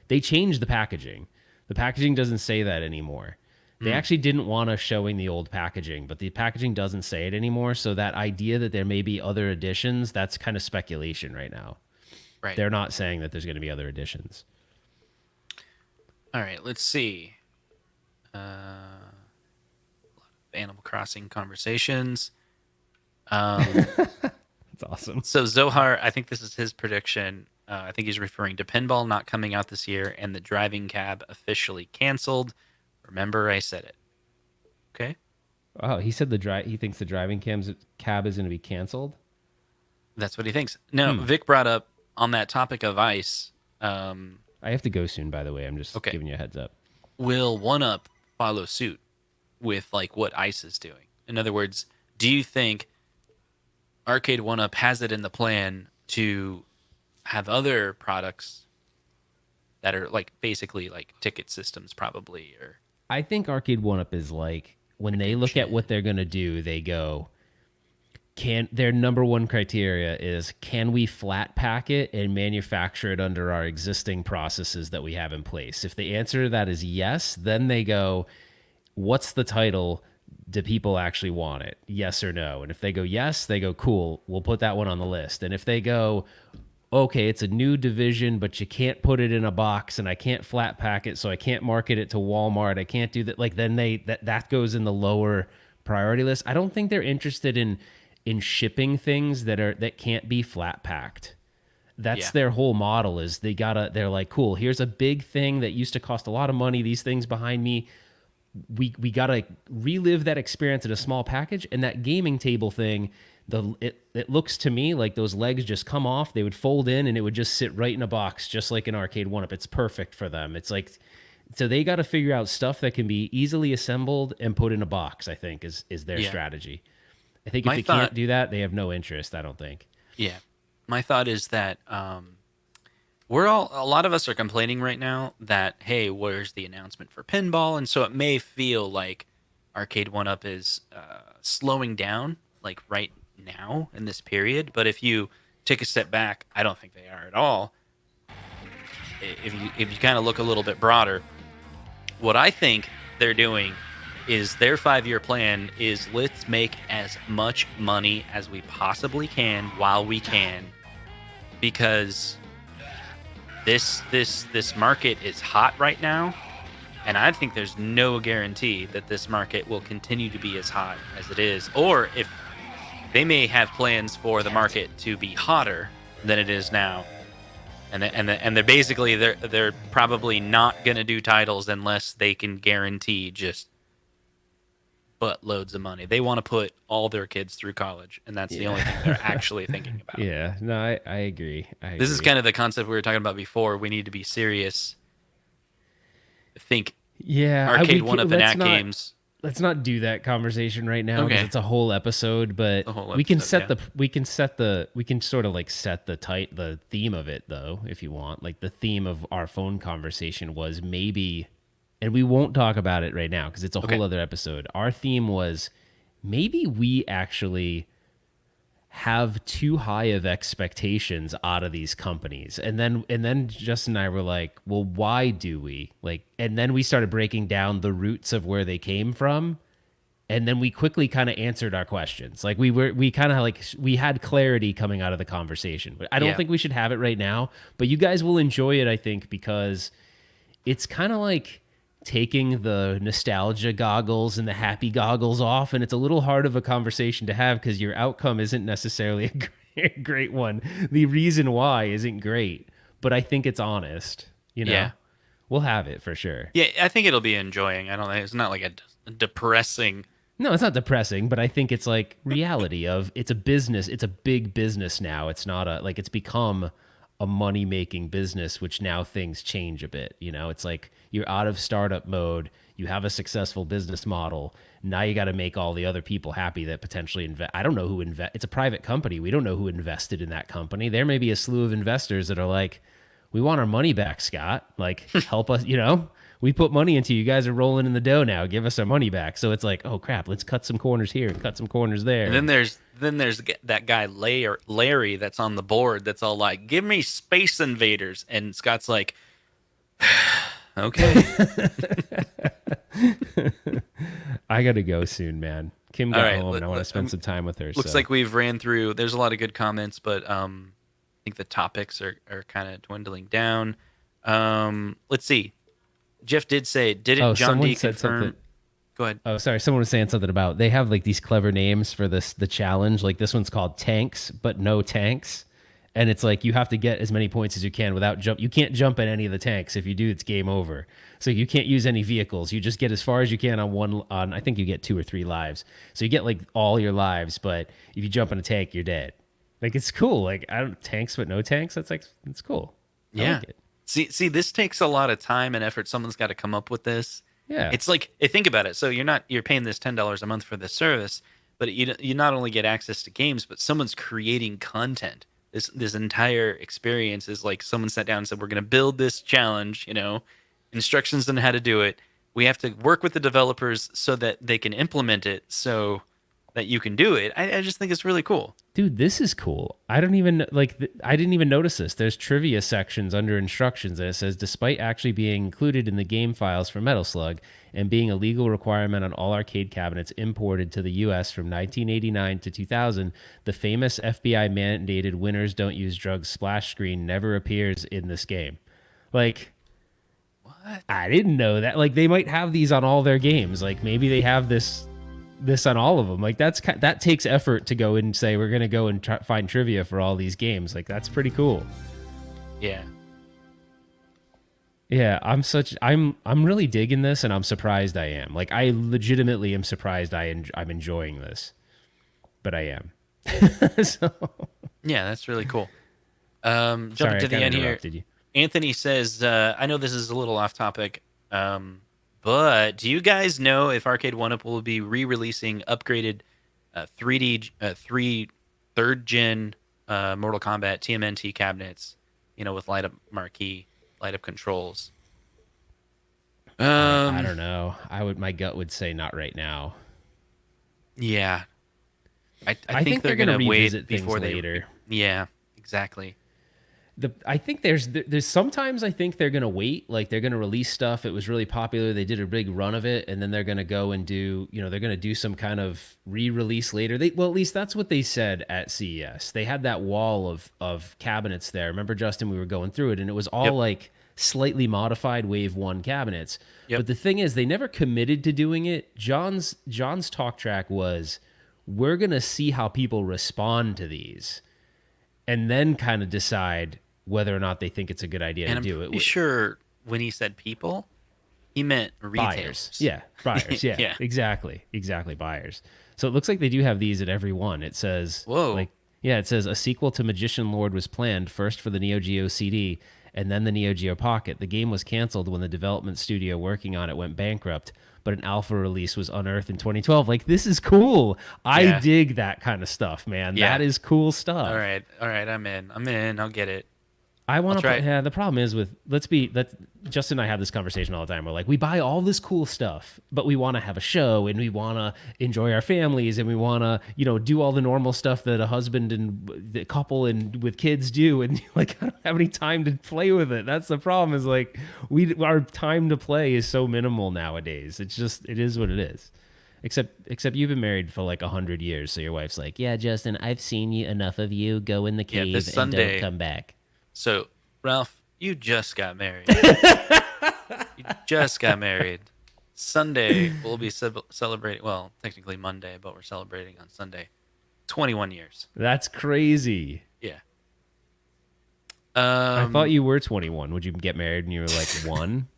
they changed the packaging. The packaging doesn't say that anymore. They
Mm,
actually didn't want us showing the old packaging, but the packaging doesn't say it anymore. So that idea that there may be other editions, that's kind of speculation right now.
right.
They're not saying that there's going to be other editions.
All right. Let's see. Uh, Animal Crossing conversations. Um,
That's awesome.
so Zohar, I think this is his prediction. I think he's referring to Pinball not coming out this year and the driving cab officially canceled. Remember, I said it. Okay.
Oh, he said he thinks the driving cab is going to be canceled.
That's what he thinks. No,
Hmm.
Vic brought up on that topic of ice.
I have to go soon, by the way. I'm just
Okay.
giving you a heads up.
Will One Up follow suit with like what ice is doing? In other words, do you think Arcade One Up has it in the plan to have other products that are like basically like ticket systems, probably, or
I think Arcade One Up is like when they look at
prediction?
what they're gonna do, they go, can their number one criteria is can we flat pack it and manufacture it under our existing processes that we have in place? If the answer to that is yes, then they go, what's the title? do people actually want it? Yes or no? And if they go yes, they go cool, we'll put that one on the list. And if they go okay, it's a new division, but you can't put it in a box and I can't flat pack it, so I can't market it to Walmart. I can't do that. Like then that goes in the lower priority list. I don't think they're interested in shipping things that can't be flat packed. That's
Yeah.
their whole model is they're like, cool, here's a big thing that used to cost a lot of money. These things behind me, we gotta relive that experience in a small package. And that gaming table thing, it looks to me like those legs just come off, they would fold in, and it would just sit right in a box, just like an arcade one-up. It's perfect for them. It's like, so they got to figure out stuff that can be easily assembled and put in a box. I think is their
Yeah.
strategy. I think if
My
they
thought,
can't do that, they have no interest. I don't think.
yeah. My thought is that a lot of us are complaining right now that, hey, where's the announcement for pinball? And so it may feel like Arcade One Up is slowing down, like right now in this period. But if you take a step back, I don't think they are at all. If you kind of look a little bit broader, what I think they're doing is their 5-year plan is let's make as much money as we possibly can while we can, because this market is hot right now, and I think there's no guarantee that this market will continue to be as hot as it is, or if they may have plans for the market to be hotter than it is now. And they're basically they're probably not gonna do titles unless they can guarantee just buttloads of money. They want to put all their kids through college, and that's the only thing they're actually thinking about.
Yeah, no, I agree.
This is kind of the concept we were talking about before. We need to be serious. Think arcade one-up and act games.
Let's not do that conversation right now because
Okay.
it's a whole episode. But
A whole
we can
episode,
set we can sort of like set the theme of it though, if you want. Like the theme of our phone conversation was maybe, and we won't talk about it right now because it's a
Okay.
whole other episode. Our theme was maybe we actually have too high of expectations out of these companies. And then Justin and I were like, well, why do we? Like, and then we started breaking down the roots of where they came from. And then we quickly kind of answered our questions. Like we had clarity coming out of the conversation. I don't
Yeah.
think we should have it right now, but you guys will enjoy it, I think, because it's kind of like taking the nostalgia goggles and the happy goggles off, and it's a little hard of a conversation to have because your outcome isn't necessarily a great one. The reason why isn't great, but I think it's honest.
Yeah.
We'll have it for sure.
Yeah, I think it'll be enjoying. I don't think it's not like a depressing.
No, it's not depressing, but I think it's like reality of it's a business. It's a big business now. It's not it's become a money-making business, which now things change a bit. It's like you're out of startup mode. You have a successful business model. Now you got to make all the other people happy that potentially invest. I don't know who invest. It's a private company. We don't know who invested in that company. There may be a slew of investors that are like, we want our money back, Scott. Like, help us, we put money into you. You guys are rolling in the dough now. Give us our money back. So it's like, oh crap, let's cut some corners here and cut some corners there.
And then there's that guy Larry that's on the board that's all like, give me Space Invaders, and Scott's like, okay.
I gotta go soon, man. Kim got
All right,
home and I want to spend some time with her.
Looks like we've ran through. There's a lot of good comments, but I think the topics are kind of dwindling down. Let's see. Jeff did say, didn't John
someone
D
said
confirm?
something.
Go ahead.
Oh, sorry. Someone was saying something about they have like these clever names for the challenge. Like this one's called Tanks, but no tanks. And it's like you have to get as many points as you can without jump. You can't jump in any of the tanks. If you do, it's game over. So you can't use any vehicles. You just get as far as you can on I think you get 2 or 3 lives. So you get like all your lives, but if you jump in a tank, you're dead. Like it's cool. Like tanks but no tanks. It's cool. I like it.
See, this takes a lot of time and effort. Someone's got to come up with this.
Yeah.
It's like, think about it. So you're paying this $10 a month for this service, but you not only get access to games, but someone's creating content. This entire experience is like someone sat down and said, we're going to build this challenge, instructions on how to do it. We have to work with the developers so that they can implement it. So that you can do it. I just think it's really cool.
Dude, this is cool. I don't even I didn't even notice this. There's trivia sections under instructions, and it says despite actually being included in the game files for Metal Slug and being a legal requirement on all arcade cabinets imported to the US from 1989 to 2000, the famous FBI mandated winners don't use drugs splash screen never appears in this game. Like,
What?
I didn't know that. Like, they might have these on all their games. Like, maybe they have this on all of them. Like, that takes effort to go and say we're gonna go and find trivia for all these games. Like, that's pretty cool.
Yeah.
Yeah, I'm really digging this, and I'm surprised I am. Like, I legitimately am surprised I'm enjoying this, but I am. So,
Yeah, that's really cool.
sorry,
Jumping
I
to the
kind of
end here.
interrupted you.
Anthony says, I know this is a little off topic, but do you guys know if Arcade One Up will be re-releasing upgraded 3D, third gen Mortal Kombat TMNT cabinets, with light up marquee, light up controls?
I don't know. My gut would say not right now.
Yeah, I
I
think
think
they're
they're gonna
gonna
revisit
wait
things
before they.
later.
Yeah, exactly.
I think there's sometimes I think they're gonna wait, like they're gonna release stuff. It was really popular. They did a big run of it, and then they're gonna go and do, they're gonna do some kind of re-release later. Well, at least that's what they said at CES. They had that wall of cabinets there. Remember, Justin, we were going through it, and it was all
Yep.
like slightly modified Wave One cabinets.
Yep.
But the thing is, they never committed to doing it. John's talk track was, we're gonna see how people respond to these, and then kind of decide whether or not they think it's a good idea
And
to
I'm
do
pretty
it.
sure when he said people, he meant
Buyers.
retailers.
Yeah, buyers. Yeah,
Yeah.
exactly. Exactly, buyers. So it looks like they do have these at every one. It says,
Whoa.
like, yeah, it says a sequel to Magician Lord was planned first for the Neo Geo CD and then the Neo Geo Pocket. The game was canceled when the development studio working on it went bankrupt, but an alpha release was unearthed in 2012. Like, this is cool. I
Yeah.
dig that kind of stuff, man.
Yeah.
That is cool stuff.
All right. All right. I'm in. I'll get it.
I want to
try
play.
it.
Yeah, the problem is with Justin and I have this conversation all the time. We're like, we buy all this cool stuff, but we want to have a show and we want to enjoy our families and we want to, do all the normal stuff that a husband and the couple and with kids do. And like, I don't have any time to play with it. That's the problem. Is like, our time to play is so minimal nowadays. It is what it is. Except you've been married for like 100 years, so your wife's like, yeah, Justin, I've seen you enough of you. Go in the
Yeah,
cave
this
and
Sunday.
don't come back.
So, Ralph, you just got married. You just got married. Sunday, we'll be celebrating. Well, technically Monday, but we're celebrating on Sunday. 21 years.
That's crazy.
Yeah.
I thought you were 21. Would you get married and you were like 1?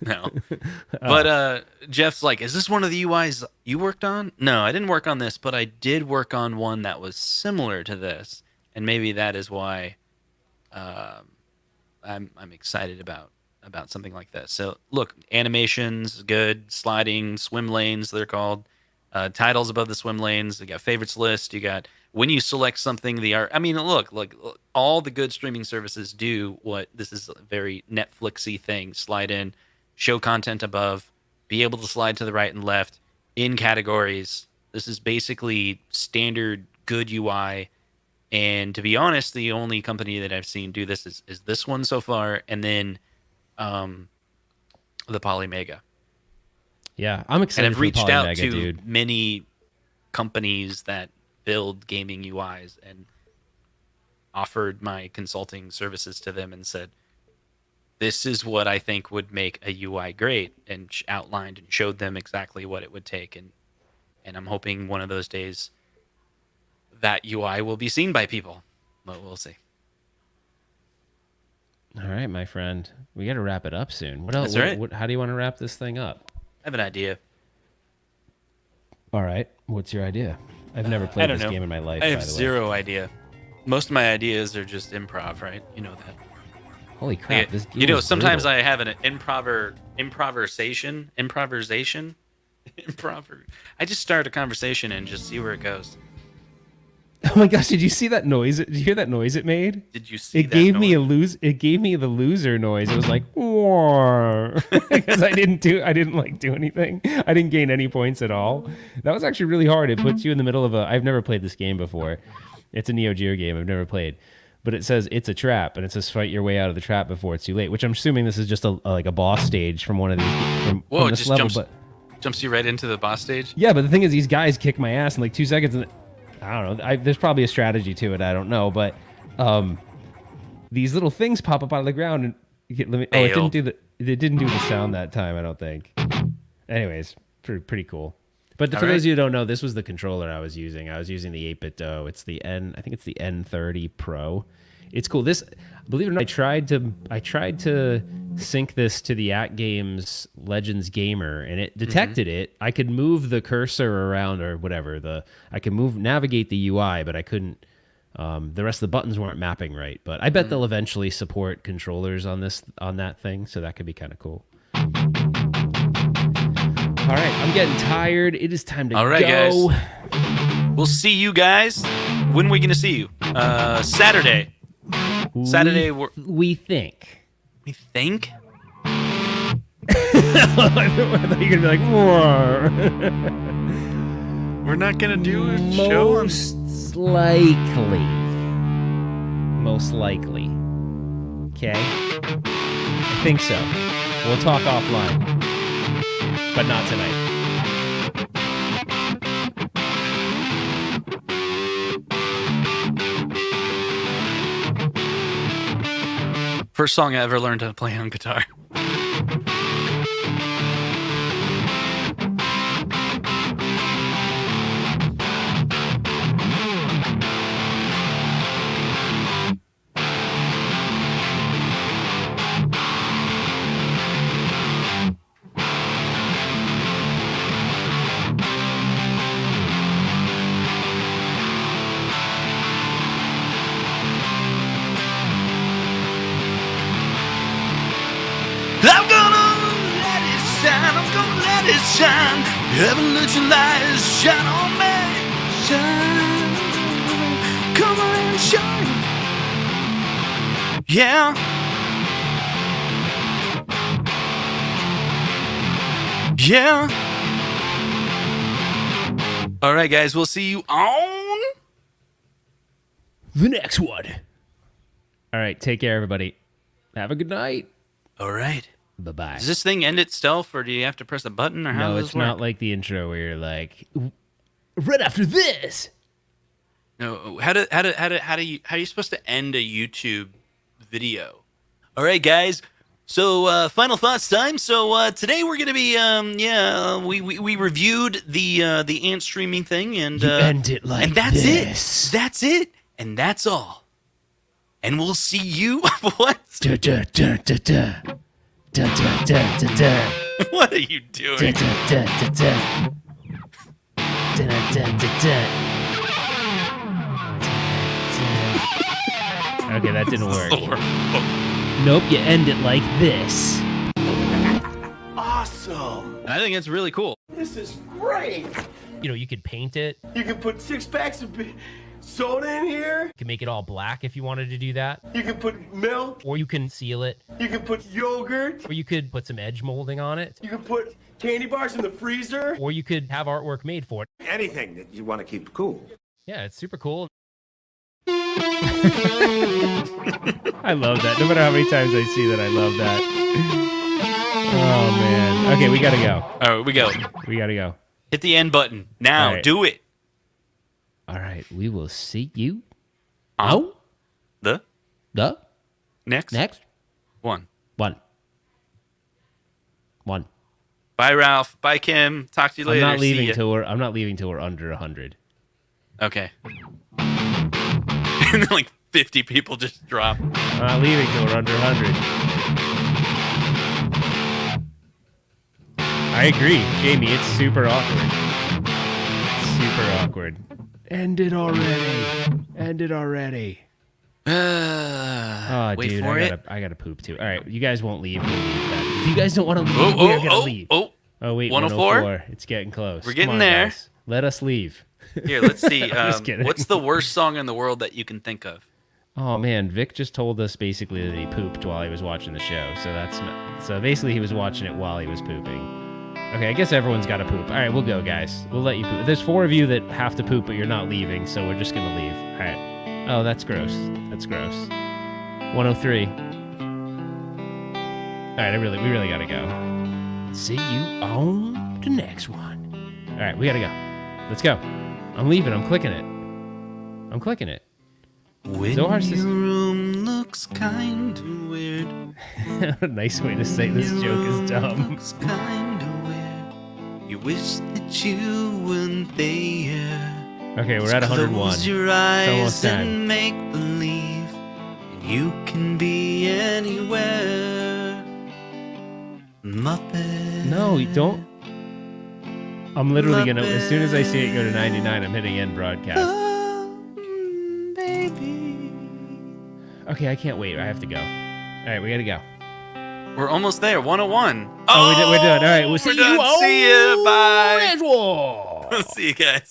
No. But Jeff's like, is this one of the UIs you worked on? No, I didn't work on this, but I did work on one that was similar to this. And maybe that is why I'm excited about something like this. So look, animations good, sliding swim lanes they're called, titles above the swim lanes. You got favorites list. You got when you select something. The art. I mean, look, all the good streaming services do what this is a very Netflixy thing. Slide in, show content above, be able to slide to the right and left in categories. This is basically standard good UI. And to be honest, the only company that I've seen do this is this one so far, and then the Polymega.
Yeah, I'm
And
excited
I've
for
reached out
Polymega,
to
dude.
many companies that build gaming UIs and offered my consulting services to them and said, this is what I think would make a UI great, and outlined and showed them exactly what it would take. And I'm hoping one of those days that UI will be seen by people, but we'll see.
All right, my friend. We got to wrap it up soon. What else?
That's right.
How do you want to wrap this thing up?
I have an idea.
All right. What's your idea? I've never
I
played
don't
this
know.
game in my life,
I
by
have
the way.
zero idea. Most of my ideas are just improv, right? You know that.
Holy crap.
Yeah,
This game is
sometimes
brutal.
I have an improvisation. I just start a conversation and just see where it goes.
Oh my gosh, did you see that noise? Did you hear that noise it made?
Did you see
It
that
gave
noise?
me it gave me the loser noise. It was like because I didn't like do anything. I didn't gain any points at all. That was actually really hard. It puts you in the middle of I've never played this game before. It's a Neo Geo game I've never played. But it says it's a trap, and it says fight your way out of the trap before it's too late. Which I'm assuming this is just like a boss stage from one of these from
Whoa, it
this
just
level.
jumps you right into the boss stage.
Yeah, but the thing is, these guys kick my ass in like 2 seconds, and I don't know. There's probably a strategy to it. I don't know, but these little things pop up out of the ground, and it didn't do the sound that time. I don't think. Anyways, pretty cool. But for those of you who don't know, this was the controller I was using. I was using the 8-bit Do. It's the I think it's the N30 Pro. It's cool. This, believe it or not, I tried to sync this to the AtGames Legends Gamer, and it detected it. I could move the cursor around or whatever. I could navigate the UI, but I couldn't. The rest of the buttons weren't mapping right. But I bet they'll eventually support controllers on that thing, so that could be kind of cool. All right, I'm getting tired. It is time to go. All right,
guys. We'll see you guys. When are we going to see you? Saturday. Saturday.
We think.
We think?
I thought you were going to be like, more.
We're not going to do a show?
Most likely. Okay? I think so. We'll talk offline. But not tonight.
First song I ever learned to play on guitar. Shine, heaven let your light shine on me. Shine, come on and shine. Yeah. Yeah. All right, guys, we'll see you on
the next one. All right, take care, everybody. Have a good night.
All right.
Bye-bye.
Does this thing end itself, or do you have to press a button, or how
No,
does
it's
this work?
not like the intro where you're like, right after this.
No, how are you supposed to end a YouTube video? All right, guys. So final thoughts time. So today we're gonna be we reviewed the Antstreaming thing, and
you end it like
and that's
this.
it. That's it, and that's all. And we'll see you. What?
Da, da, da, da, da. Da, da, da, da, da.
What are you doing?
Da, da, da, da, da. Da, da, da, da, da. Okay, that didn't work. Nope, you end it like this.
Awesome.
I think it's really cool.
This is great.
You know, you could paint it.
You can put 6 packs of soda in here.
You can make it all black if you wanted to do that.
You can put milk.
Or you can seal it.
You can put yogurt.
Or you could put some edge molding on it.
You can put candy bars in the freezer.
Or you could have artwork made for it.
Anything that you want to keep cool.
Yeah, it's super cool. I love that. No matter how many times I see that, I love that. Oh, man. Okay, we gotta go.
All right, we go.
We gotta go.
Hit the end button. Now,
right.
Do it.
All right, we will see you.
The next one. Bye, Ralph. Bye, Kim. Talk to you later.
I'm not leaving till we're under 100.
Okay. And then like 50 people just drop.
I'm not leaving till we're under 100. I agree, Jamie. It's super awkward. Super awkward. End it already. Oh,
wait
dude,
for
I gotta poop too. All right, you guys won't leave. We'll leave that. If you guys don't want to leave, we're gonna leave.
Oh,
Oh wait,
104?
104. It's getting close.
We're getting
Come on,
there.
Guys. Let us leave.
Here, let's see.
Just kidding.
What's the worst song in the world that you can think of?
Oh man, Vic just told us basically that he pooped while he was watching the show. So basically he was watching it while he was pooping. Okay, I guess everyone's got to poop. All right, we'll go, guys. We'll let you poop. There's 4 of you that have to poop, but you're not leaving, so we're just gonna leave. All right. Oh, that's gross. That's gross. 103. All right, we really gotta go. See you on the next one. All right, we gotta go. Let's go. I'm leaving. I'm clicking it.
When
Zohar
your
says-
room looks kind of weird.
Nice way to say this joke is dumb.
Looks kind of weird. You wish that you weren't there.
Okay, we're at 101.
Close your
It's
eyes
almost time.
and make believe, and you can be anywhere. Muppet.
No, you don't. I'm literally gonna. As soon as I see it go to 99, I'm hitting end broadcast.
Oh, baby.
Okay, I can't wait. I have to go. All right, we gotta go.
We're almost there. 101.
Oh, we're done. All right, we'll see
we're
you.
done. See ya. Bye.
Edgewood.
See you guys.